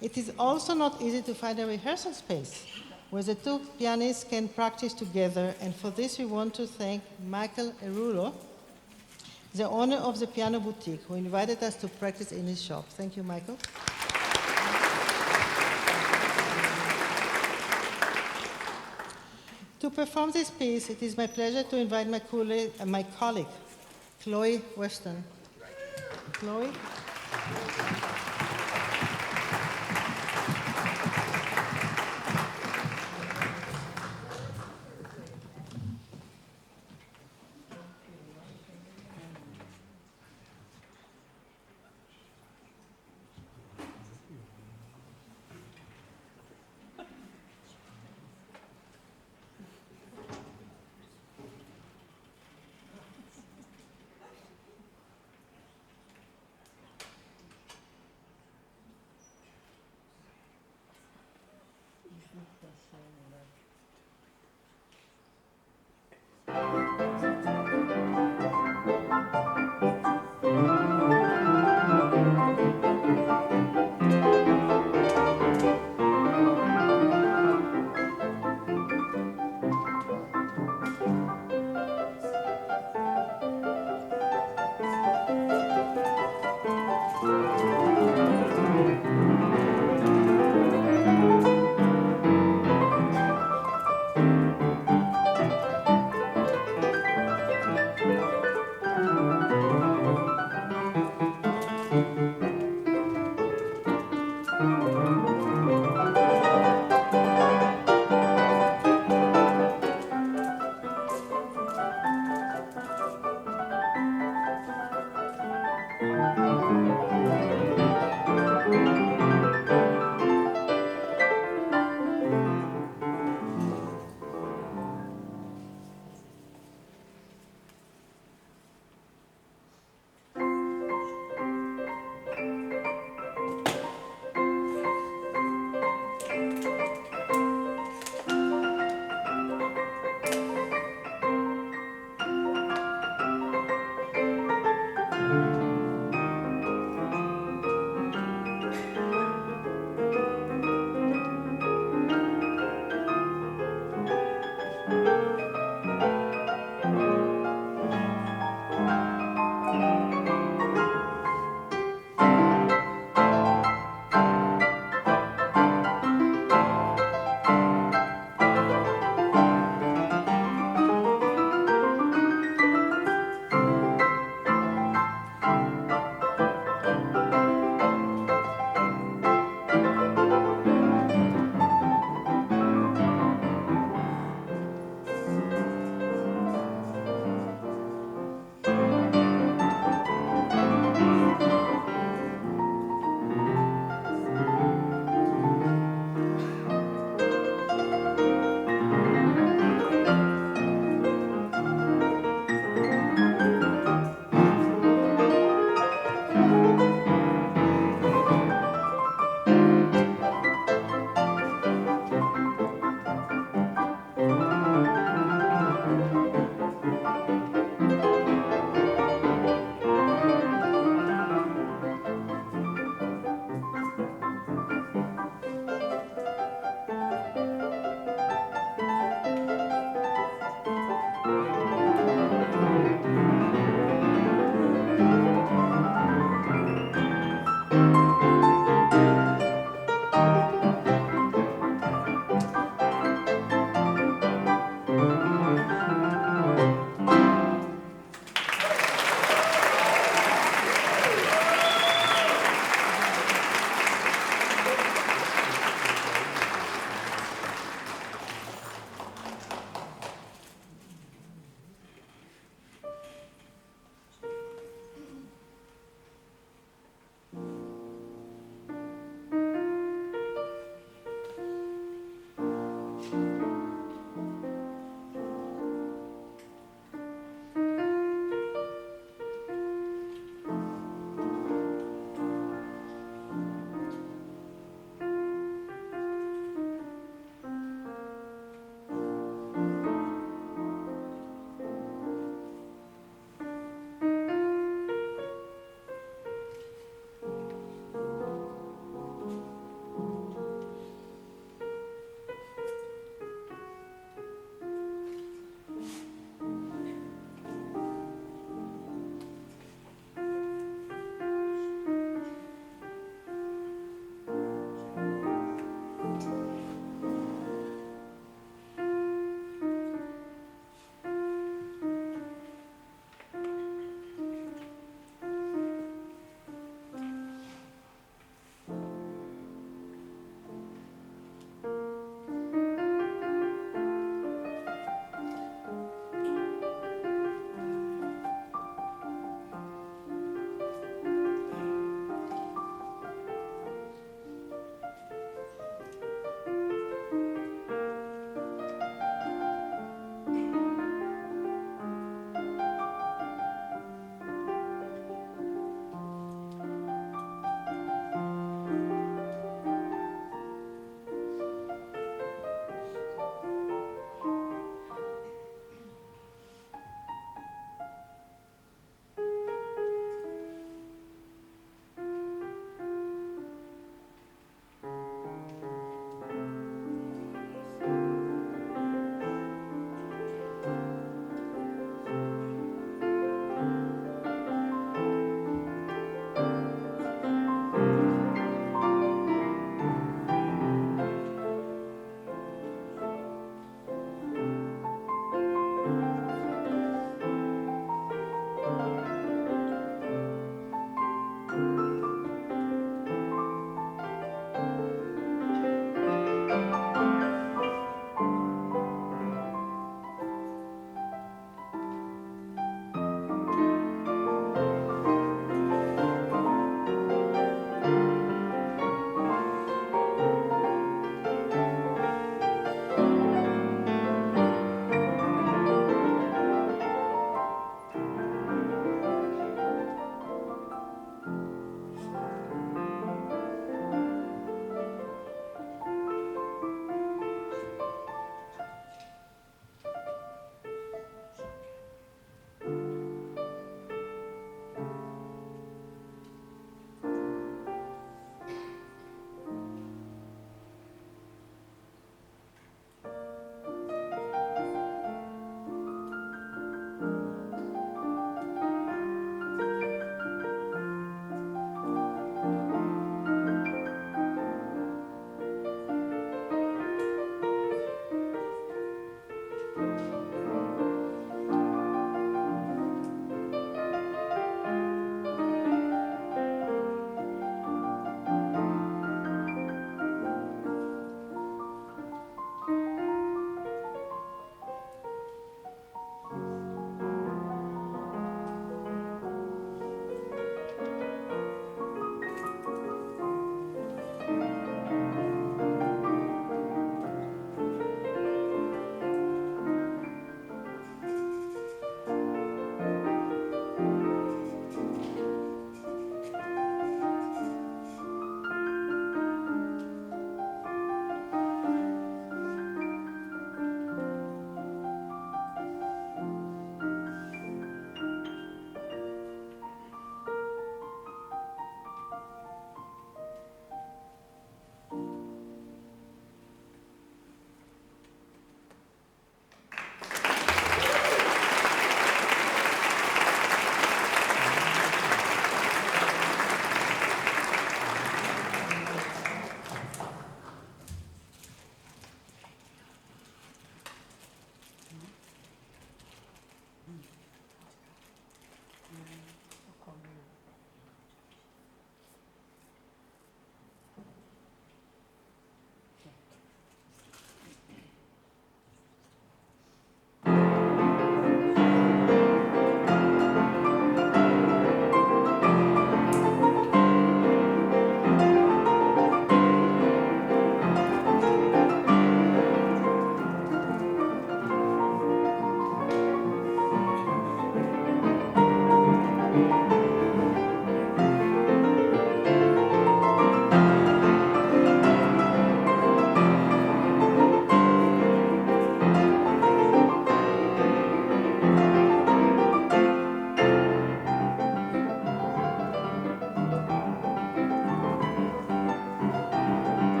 It is also not easy to find a rehearsal space where the two pianists can practice together, and for this we want to thank Michael Erulo, the owner of the piano boutique, who invited us to practice in his shop. Thank you, Michael. To perform this piece, it is my pleasure to invite my colleague, Chloe Weston. Chloe?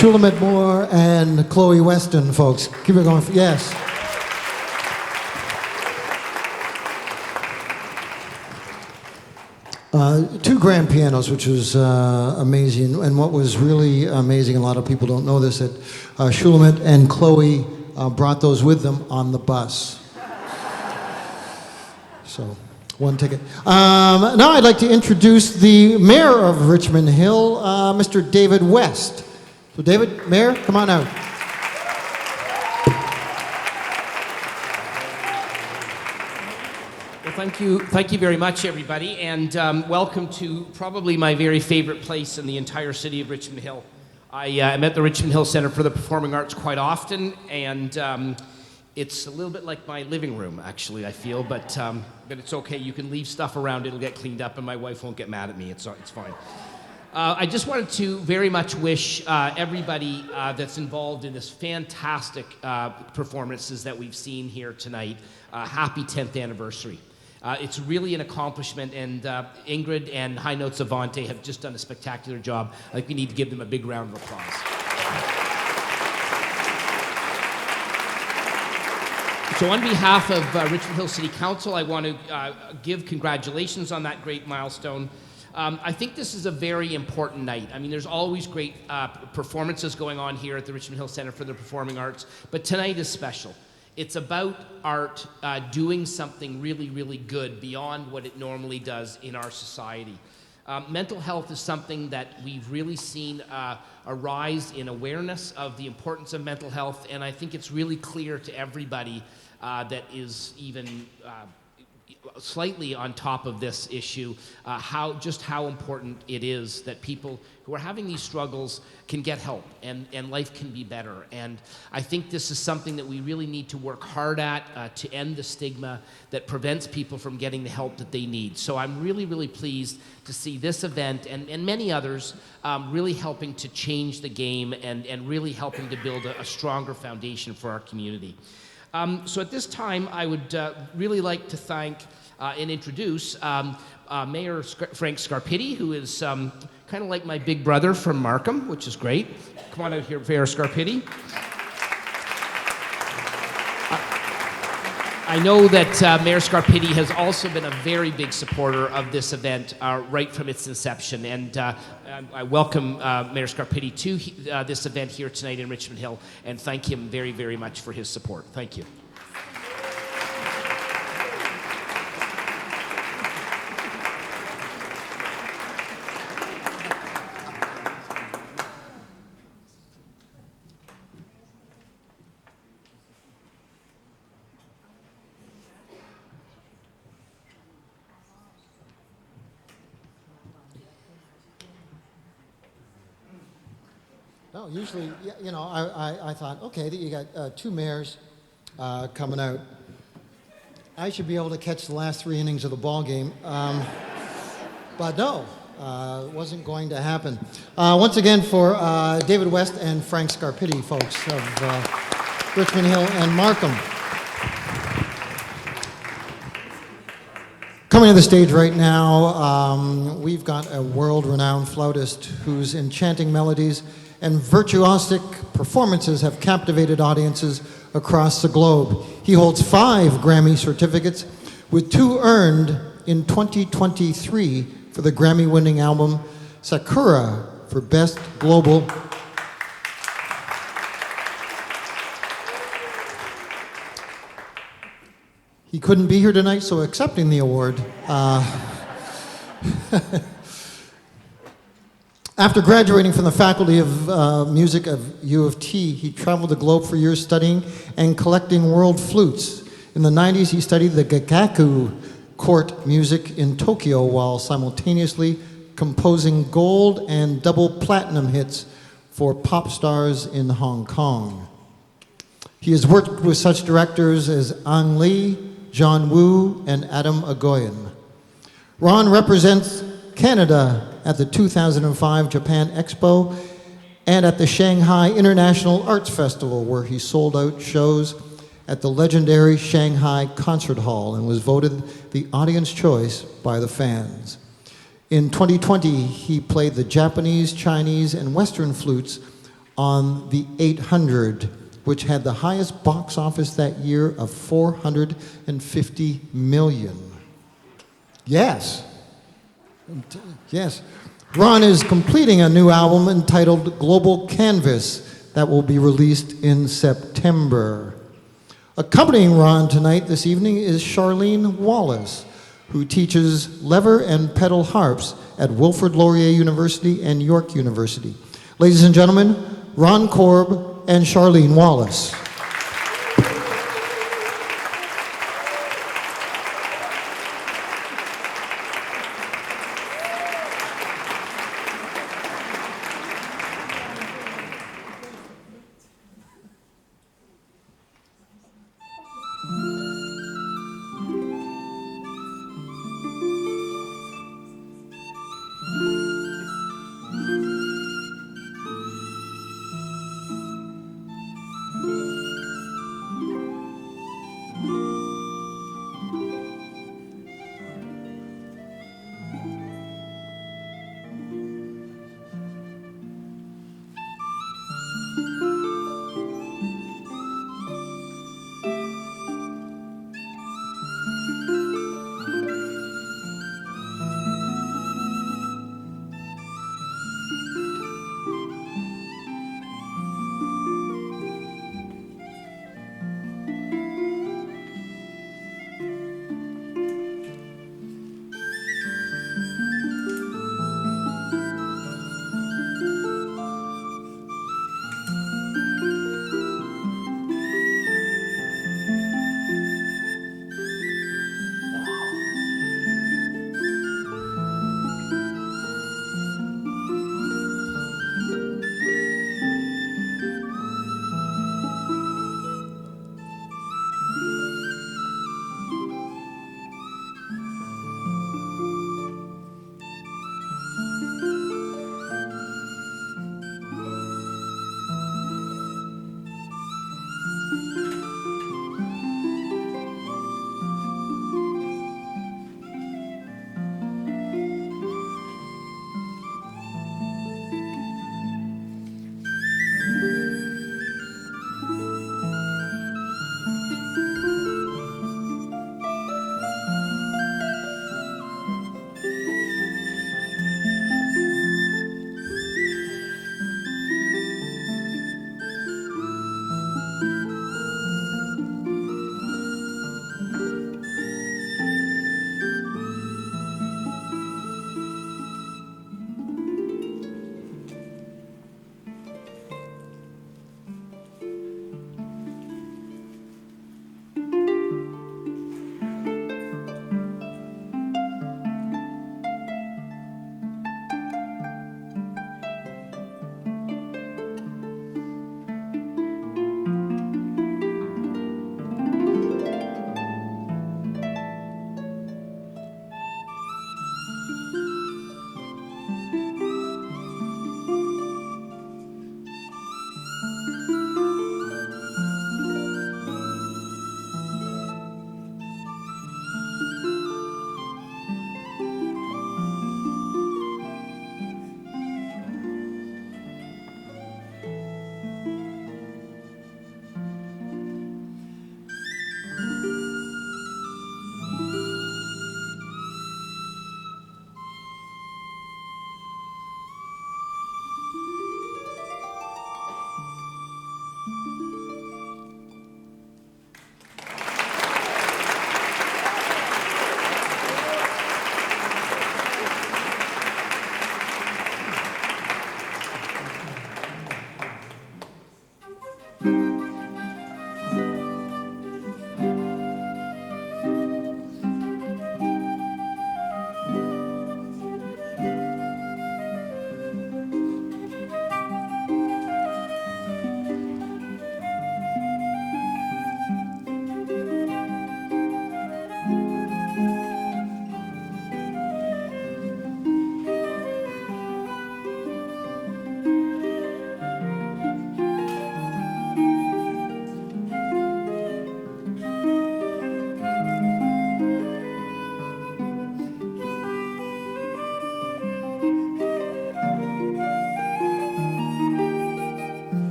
Shulamit Mor and Chloe Weston, folks. Keep it going. Yes. Two grand pianos, which was amazing. And what was really amazing, a lot of people don't know this, that Shulamit and Chloe brought those with them on the bus. So, one ticket. Now I'd like to introduce the mayor of Richmond Hill, Mr. David West. So David, Mayor, come on out. Well, thank you very much, everybody, and welcome to probably my very favorite place in the entire city of Richmond Hill. I'm at the Richmond Hill Center for the Performing Arts quite often, and it's a little bit like my living room, actually, I feel, but it's okay. You can leave stuff around, it'll get cleaned up, and my wife won't get mad at me. It's fine. I just wanted to very much wish everybody that's involved in this fantastic performances that we've seen here tonight happy 10th anniversary. It's really an accomplishment, and Ingrid and High Notes Avante have just done a spectacular job. I think we need to give them a big round of applause. So on behalf of Richmond Hill City Council, I want to give congratulations on that great milestone. I think this is a very important night. I mean, there's always great performances going on here at the Richmond Hill Center for the Performing Arts, but tonight is special. It's about art doing something really, really good beyond what it normally does in our society. Mental health is something that we've really seen a rise in awareness of the importance of mental health, and I think it's really clear to everybody that is even slightly on top of this issue, how important it is that people who are having these struggles can get help and life can be better. And I think this is something that we really need to work hard at to end the stigma that prevents people from getting the help that they need. So I'm really, really pleased to see this event and many others really helping to change the game and really helping to build a stronger foundation for our community. So at this time, I would really like to thank and introduce Mayor Frank Scarpitti, who is kind of like my big brother from Markham, which is great. Come on out here, Mayor Scarpitti. I know that Mayor Scarpitti has also been a very big supporter of this event right from its inception, and I welcome Mayor Scarpitti to this event here tonight in Richmond Hill and thank him very, very much for his support. Thank you. No, usually, you know, I thought, okay, that you got two mayors coming out. I should be able to catch the last 3 innings of the ball game. But no, it wasn't going to happen. Once again, for David West and Frank Scarpitti, folks of Richmond Hill and Markham. Coming to the stage right now, we've got a world-renowned flautist whose enchanting melodies and virtuosic performances have captivated audiences across the globe. He holds 5 Grammy certificates, with 2 earned in 2023 for the Grammy-winning album Sakura for Best Global. He couldn't be here tonight, so accepting the award. After graduating from the Faculty of Music of U of T, he traveled the globe for years studying and collecting world flutes. In the 90s, he studied the Gagaku court music in Tokyo while simultaneously composing gold and double platinum hits for pop stars in Hong Kong. He has worked with such directors as Ang Lee, John Woo, and Adam Agoyan. Ron represents Canada at the 2005 Japan Expo and at the Shanghai International Arts Festival, where he sold out shows at the legendary Shanghai Concert Hall and was voted the audience choice by the fans. In 2020, he played the Japanese, Chinese, and Western flutes on the 800, which had the highest box office that year of $450 million. Yes. Yes. Ron is completing a new album entitled Global Canvas that will be released in September. Accompanying Ron tonight, this evening, is Charlene Wallace, who teaches lever and pedal harps at Wilfrid Laurier University and York University. Ladies and gentlemen, Ron Korb and Charlene Wallace.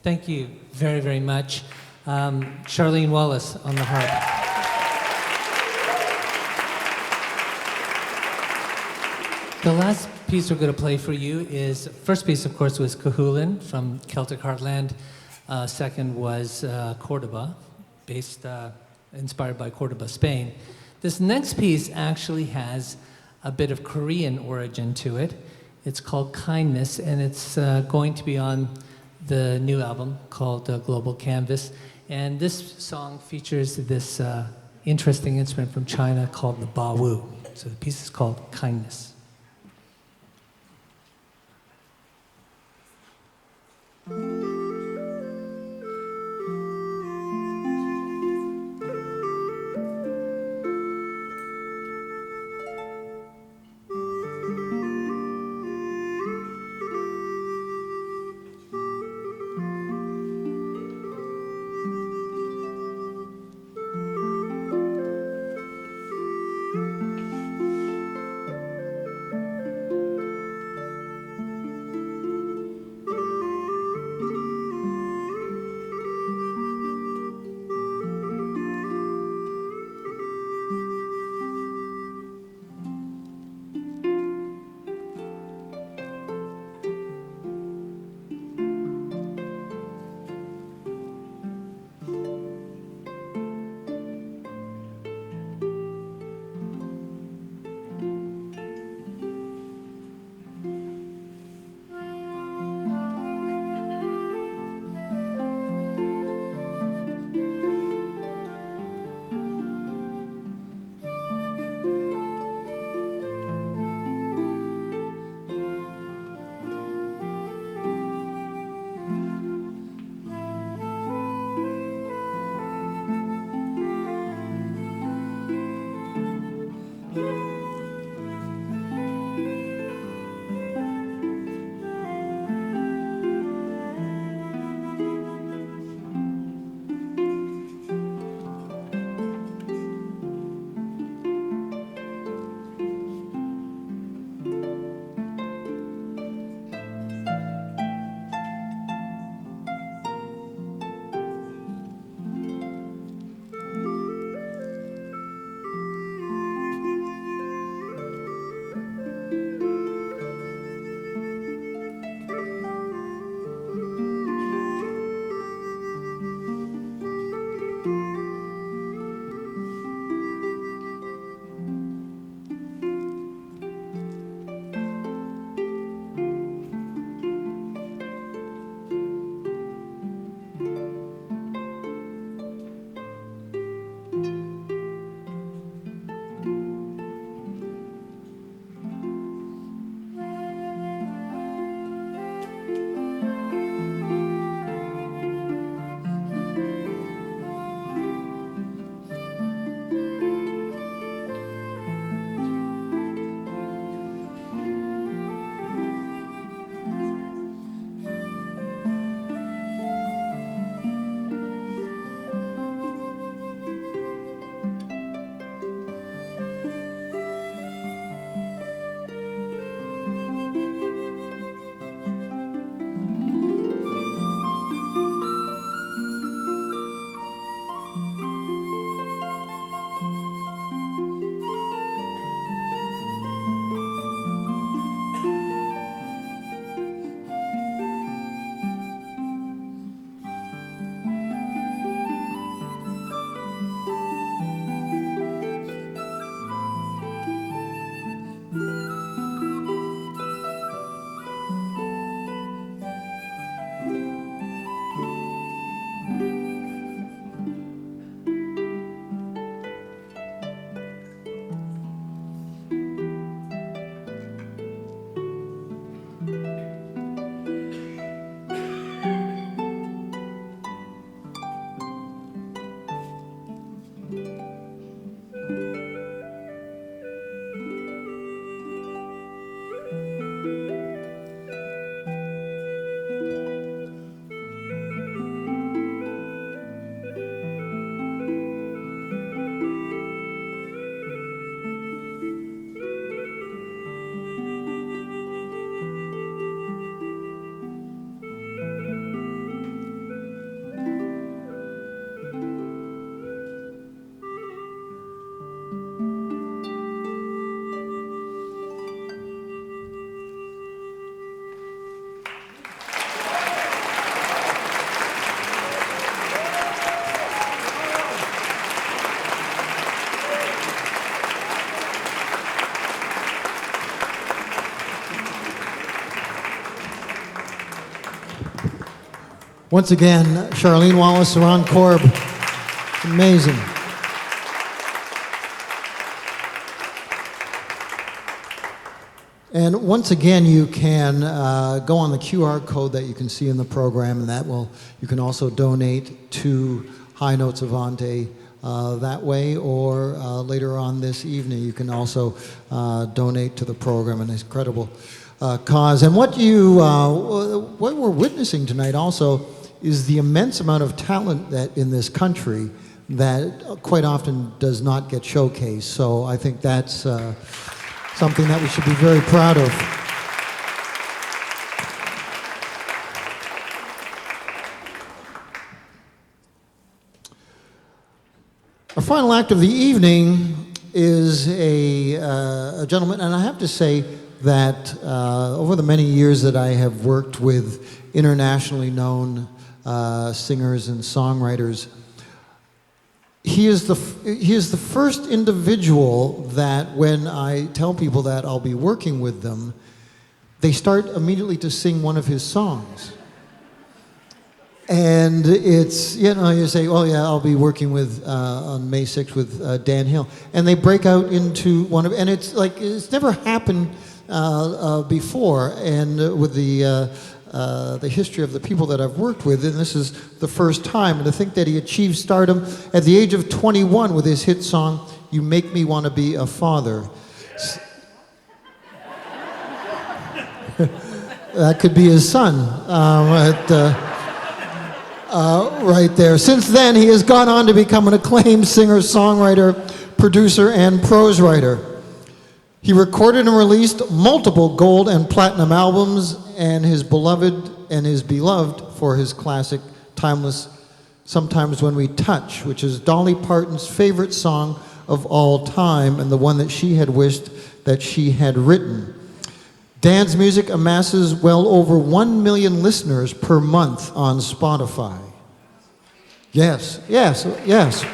Thank you very, very much. Charlene Wallace on the harp. The last piece we're going to play for you is, first piece, of course, was Cahulan from Celtic Heartland. Second was Cordoba, inspired by Cordoba, Spain. This next piece actually has a bit of Korean origin to it. It's called Kindness, and it's going to be on the new album called Global Canvas. And this song features this interesting instrument from China called the ba wu. So the piece is called Kindness. Once again, Charlene Wallace, Ron Korb. It's amazing. And once again, you can go on the QR code that you can see in the program, and you can also donate to High Notes Avante that way, or later on this evening, you can also donate to the program, an incredible cause. And what we're witnessing tonight also is the immense amount of talent that in this country that quite often does not get showcased. So I think that's something that we should be very proud of. Our final act of the evening is a gentleman, and I have to say that over the many years that I have worked with internationally known singers and songwriters, he is the first individual that when I tell people that I'll be working with them, they start immediately to sing one of his songs. And it's, you say, oh yeah, I'll be working with, on May 6th with Dan Hill. And they break out into and it's like, it's never happened before. And with the history of the people that I've worked with, and this is the first time. And to think that he achieved stardom at the age of 21 with his hit song, You Make Me Want to Be a Father. That could be his son. Right there. Since then, he has gone on to become an acclaimed singer, songwriter, producer, and prose writer. He recorded and released multiple gold and platinum albums, and is beloved for his classic, timeless Sometimes When We Touch, which is Dolly Parton's favorite song of all time, and the one that she had wished that she had written. Dan's music amasses well over 1 million listeners per month on Spotify. Yes, yes, yes.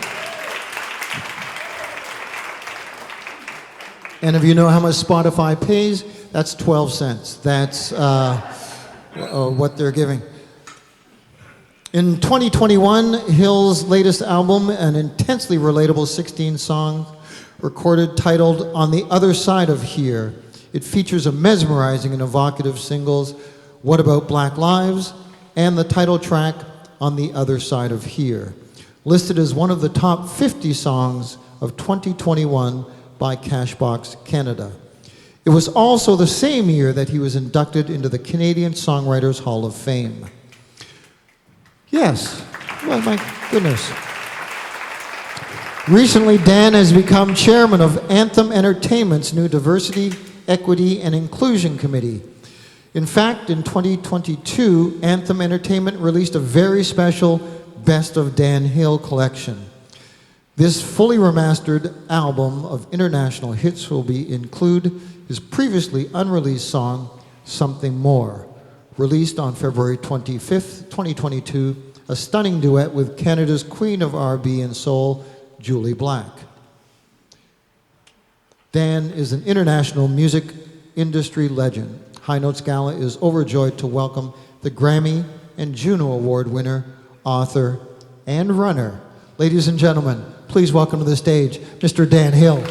And if you know how much Spotify pays, that's 12 cents. That's what they're giving. In 2021, Hill's latest album, an intensely relatable 16-song recorded titled On the Other Side of Here. It features a mesmerizing and evocative singles, What About Black Lives, and the title track, On the Other Side of Here, listed as one of the top 50 songs of 2021 by Cashbox Canada. It was also the same year that he was inducted into the Canadian Songwriters Hall of Fame. Yes, well, my goodness. Recently, Dan has become chairman of Anthem Entertainment's new Diversity, Equity, and Inclusion Committee. In fact, in 2022, Anthem Entertainment released a very special Best of Dan Hill collection. This fully remastered album of international hits will include his previously unreleased song, Something More, released on February 25th, 2022, a stunning duet with Canada's Queen of R&B and Soul, Julie Black. Dan is an international music industry legend. High Notes Gala is overjoyed to welcome the Grammy and Juno Award winner, author, and runner. Ladies and gentlemen, please welcome to the stage, Mr. Dan Hill.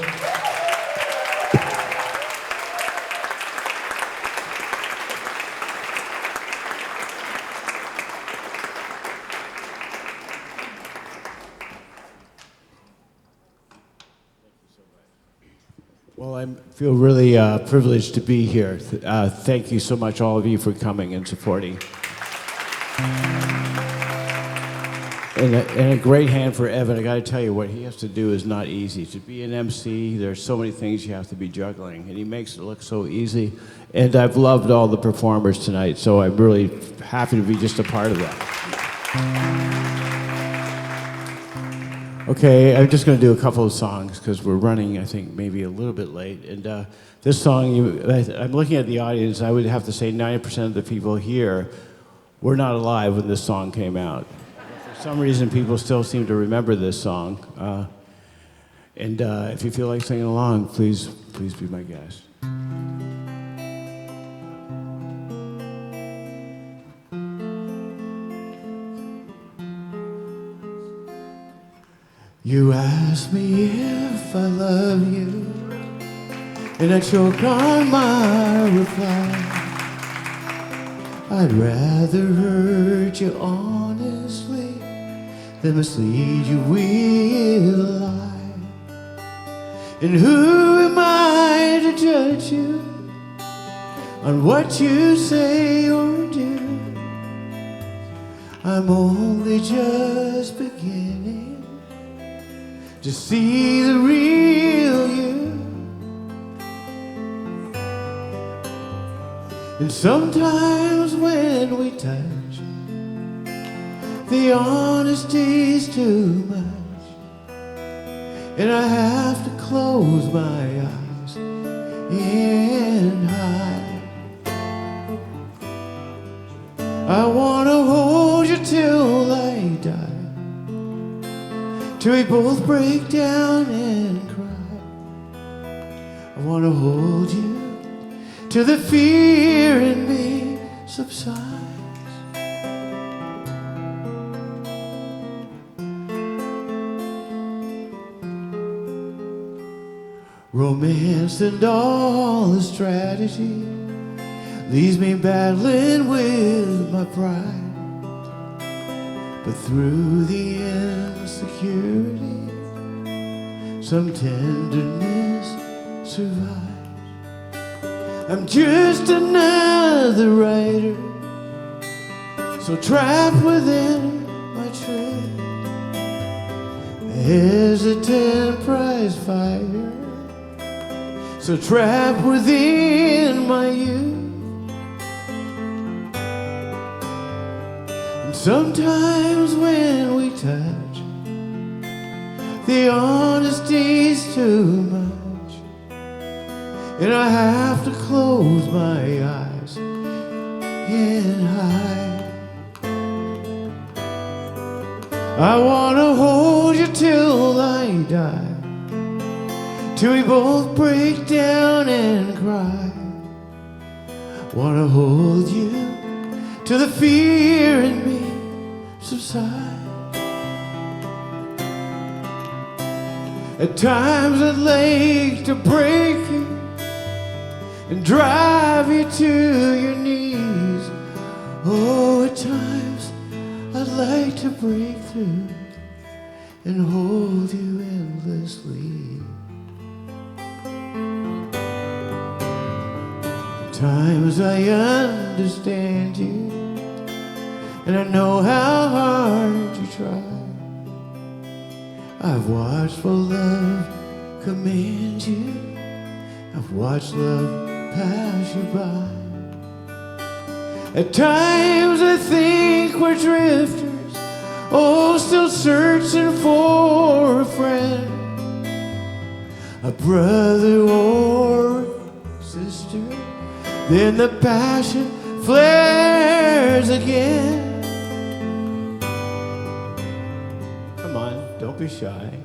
Well, I feel really privileged to be here. Thank you so much, all of you, for coming and supporting. And a great hand for Evan. I got to tell you, what he has to do is not easy. To be an MC, there's so many things you have to be juggling, and he makes it look so easy. And I've loved all the performers tonight, so I'm really happy to be just a part of that. Okay, I'm just going to do a couple of songs because we're running, I think, maybe a little bit late. And this song, I'm looking at the audience, I would have to say 90% of the people here were not alive when this song came out. For some reason, people still seem to remember this song. And if you feel like singing along, please be my guest. You ask me if I love you, and I choke on my reply. I'd rather hurt you honestly than mislead you with a lie. And who am I to judge you on what you say or do? I'm only just beginning to see the real you. And sometimes when we touch, the honesty's too much, and I have to close my eyes and hide. I wanna hold you till I die, till we both break down and cry. I wanna hold you till the fear in me subsides. Romance and all the strategy leaves me battling with my pride. But through the insecurity, some tenderness survives. I'm just another writer, so trapped within my trade, a hesitant prize fighter, so trapped within my youth. And sometimes when we touch, the honesty's too much, and I have to close my eyes and hide. I wanna hold you till I die, till we both break down and cry. Wanna hold you till the fear in me subsides. At times I'd like to break you and drive you to your knees. Oh, at times I'd like to break through and hold you endlessly. At times I understand you, and I know how hard you try. I've watched for love command you, I've watched love pass you by. At times I think we're drifters, oh, still searching for a friend, a brother or a sister. Then the passion flares again. Come on, don't be shy.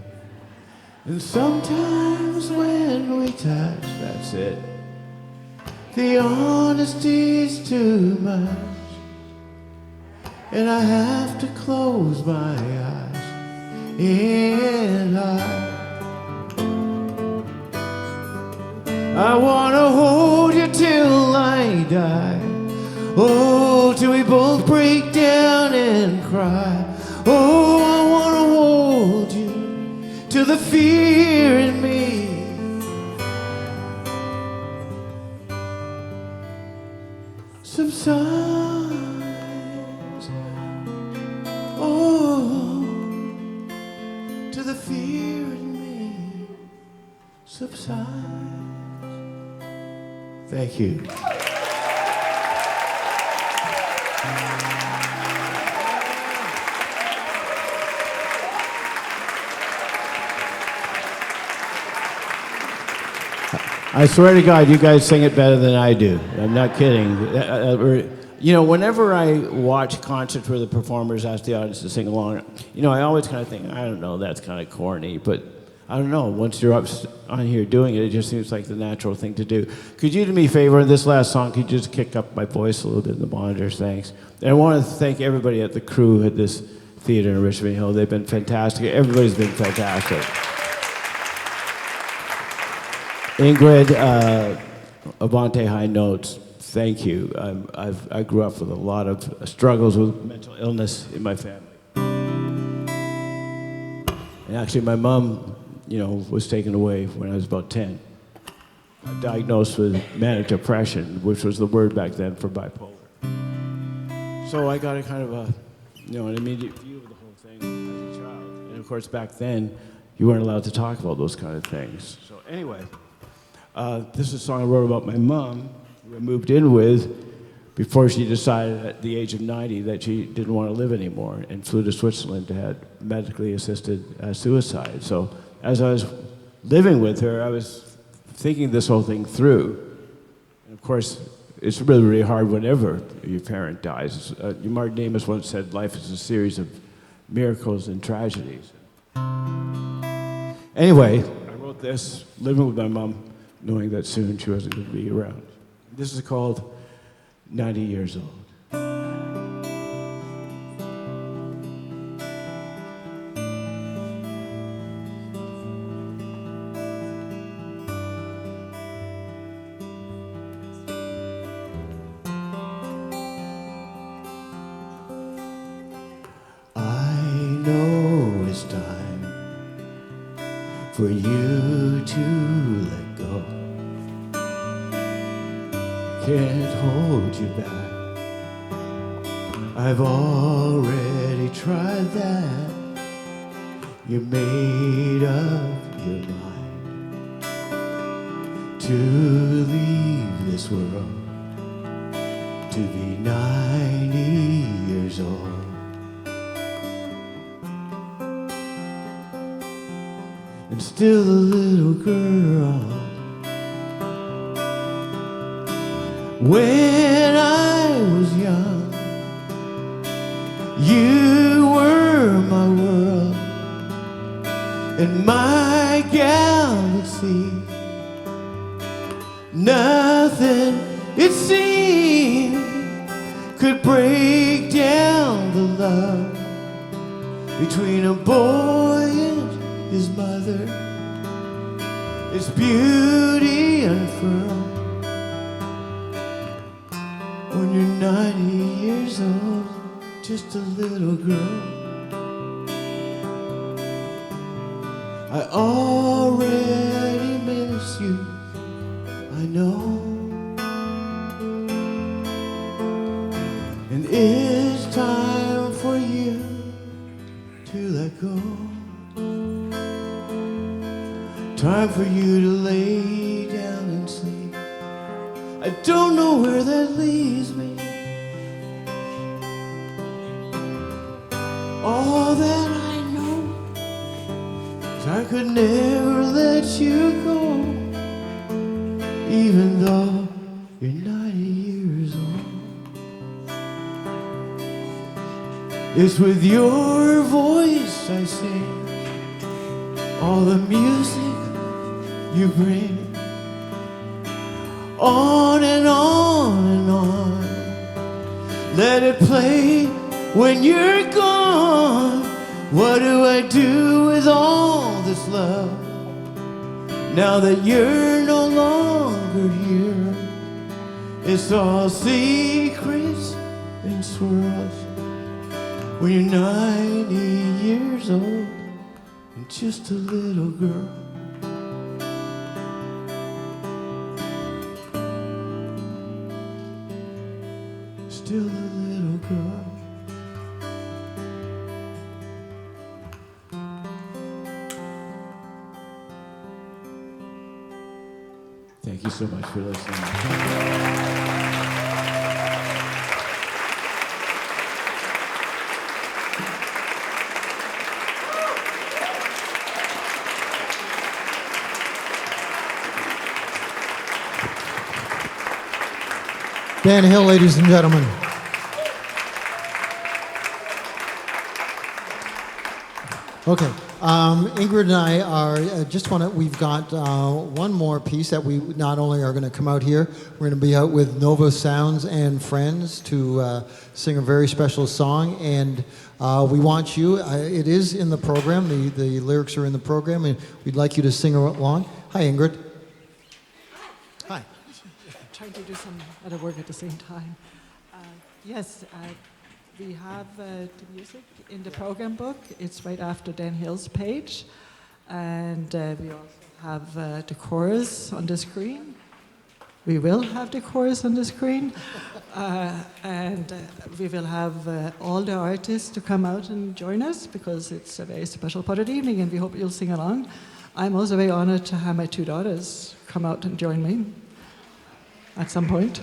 And sometimes when we touch, that's it, the honesty's too much, and I have to close my eyes and hide. I wanna hold you till I die, oh, till we both break down and cry. Oh, I wanna hold you till the fear in me subsides. Oh, till the fear in me subsides. Thank you. I swear to God, you guys sing it better than I do. I'm not kidding. You know, whenever I watch concerts where the performers ask the audience to sing along, you know, I always kind of think, I don't know, that's kind of corny, but I don't know. Once you're up on here doing it, it just seems like the natural thing to do. Could you do me a favor in this last song? Could you just kick up my voice a little bit in the monitors? Thanks. And I want to thank everybody at the crew at this Theater in Richmond Hill. They've been fantastic. Everybody's been fantastic. Ingrid, Avante High Notes, thank you. I grew up with a lot of struggles with mental illness in my family. And actually, my mom, was taken away when I was about 10. Diagnosed with manic depression, which was the word back then for bipolar. So I got a kind of an immediate view of the whole thing as a child. And of course, back then, you weren't allowed to talk about those kind of things. So anyway, this is a song I wrote about my mom, who I moved in with before she decided at the age of 90 that she didn't want to live anymore and flew to Switzerland to have medically assisted suicide. So as I was living with her, I was thinking this whole thing through. And of course, it's really, really hard whenever your parent dies. Martin Amos once said, life is a series of miracles and tragedies. Anyway, I wrote this, living with my mom, knowing that soon she wasn't going to be around. This is called 90 Years Old. For you to let go, can't hold you back. I've already tried that. You made up your mind to leave this world, to be 90 years old. And still a little girl. When I was young, you were my world and my galaxy. Nothing, it seemed, could break down the love between a boy and his mother, its beauty unfurled. When you're 90 years old, just a little girl, I already miss you, I know. And it's time for you to let go. Time for you to lay down and sleep. I don't know where that leaves me. All that I know is I could never let you go, even though you're 90 years old. It's with your voice I sing all the music you bring, on and on and on. Let it play when you're gone. What do I do with all this love now that you're no longer here? It's all secrets and swirls when you're 90 years old and just a little girl. Still a little girl. Thank you so much for listening. Dan Hill, ladies and gentlemen. Okay. Ingrid and I are we've got one more piece that we not only are going to come out here, we're going to be out with Nova Sounds and Friends to sing a very special song, and we want you, it is in the program, the lyrics are in the program, and we'd like you to sing along. Hi, Ingrid. Hi. Trying to do some other work at the same time. Yes, we have the music in the program book. It's right after Dan Hill's page. And we also have the chorus on the screen. We will have the chorus on the screen. And we will have all the artists to come out and join us because it's a very special part of the evening and we hope you'll sing along. I'm also very honored to have my two daughters come out and join me at some point.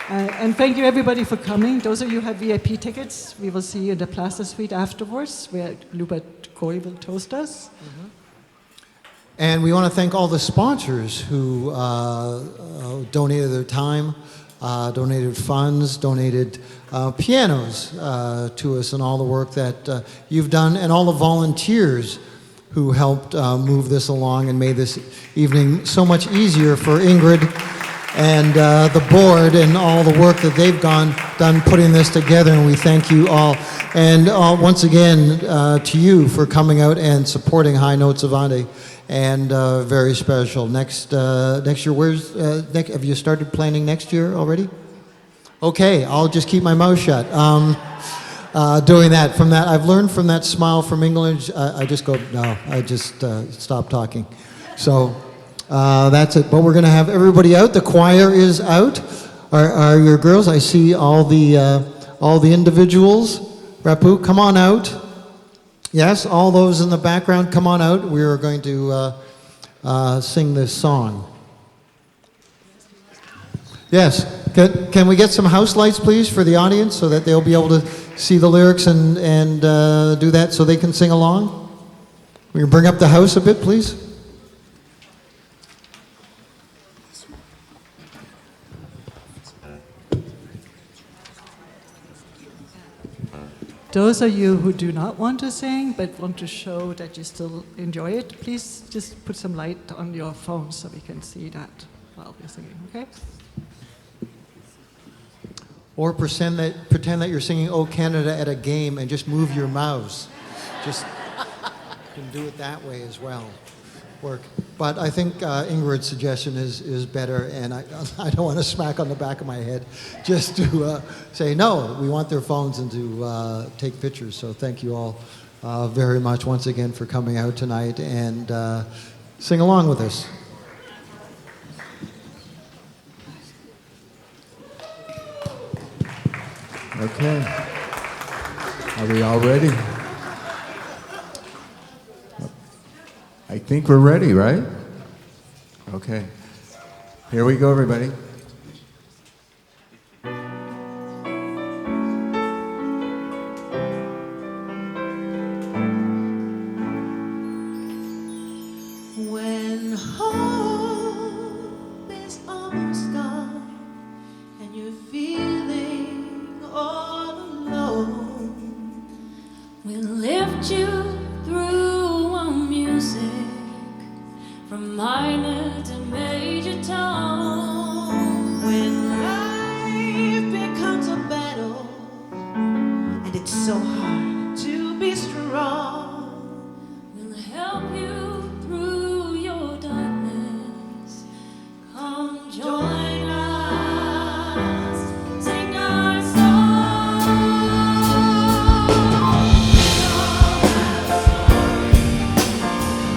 And thank you everybody for coming. Those of you who have VIP tickets, we will see you in the Plaza Suite afterwards, where Luba Goy will toast us. Mm-hmm. And we want to thank all the sponsors who donated their time, donated funds, donated pianos to us, and all the work that you've done, and all the volunteers who helped move this along and made this evening so much easier for Ingrid and the board and all the work that they've done putting this together, and we thank you all. And once again, to you for coming out and supporting High Notes Avante, and very special. Next year, have you started planning next year already? Okay, I'll just keep my mouth shut. Doing that, I've learned from that smile from England, I just go, no, I just stop talking. So, that's it. But we're going to have everybody out. The choir is out. Are your girls? I see all the individuals. Rapu, come on out. Yes, all those in the background, come on out. We are going to sing this song. Yes. Can we get some house lights, please, for the audience so that they'll be able to see the lyrics and do that so they can sing along? Will you bring up the house a bit, please? Those of you who do not want to sing but want to show that you still enjoy it, please just put some light on your phone so we can see that while we're singing, okay? Or pretend that you're singing "O Canada" at a game and just move your mouse. Just you can do it that way as well. Work. But I think Ingrid's suggestion is better, and I don't want to smack on the back of my head just to say, no, we want their phones and to take pictures. So thank you all very much once again for coming out tonight and sing along with us. Okay. Are we all ready? I think we're ready, right? Okay. Here we go, everybody. When hope is almost gone and you're feeling all alone, we'll lift you through our music from minor to major tone. When life becomes a battle and it's so hard to be strong, we'll help you through your darkness. Come join us, sing our song.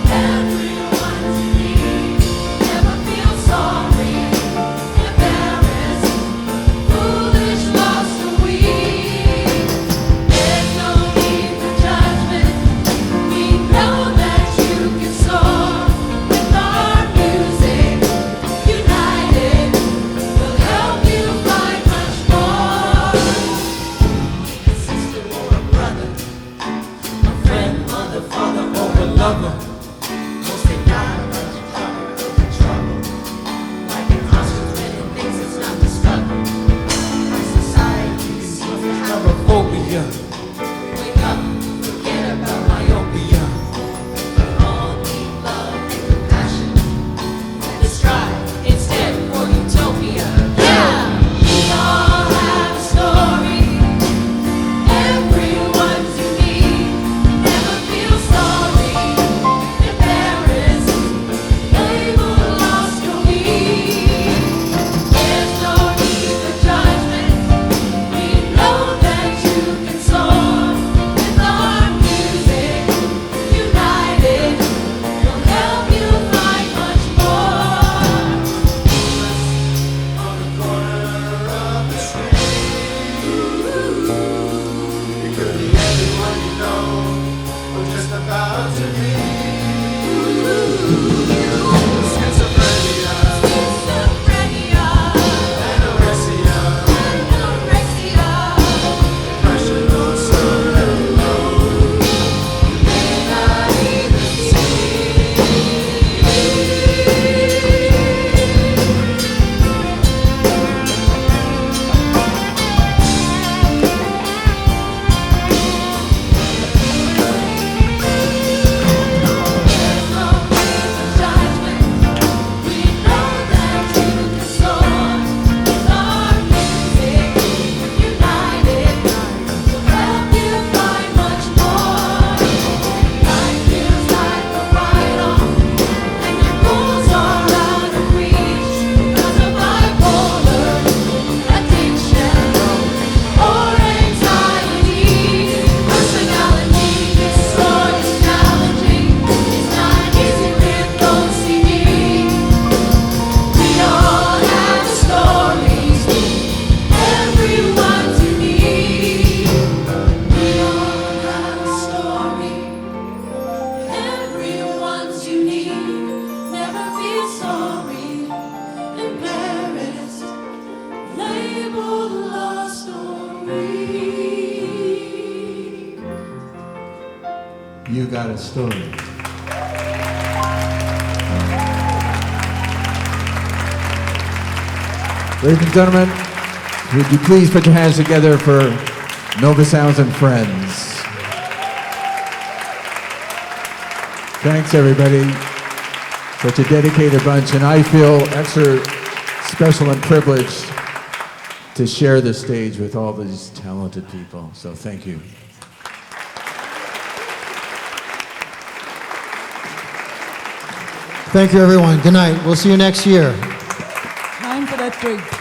Everyone's in need, never feel sorry, embarrassed, foolish, lost, or weak. There's no need for judgment. You Got a Story. Ladies and gentlemen, would you please put your hands together for Nova Sounds and Friends. Thanks, everybody. Such a dedicated bunch, and I feel extra special and privileged to share this stage with all these talented people. So thank you. Thank you, everyone. Good night. We'll see you next year. Time for that drink.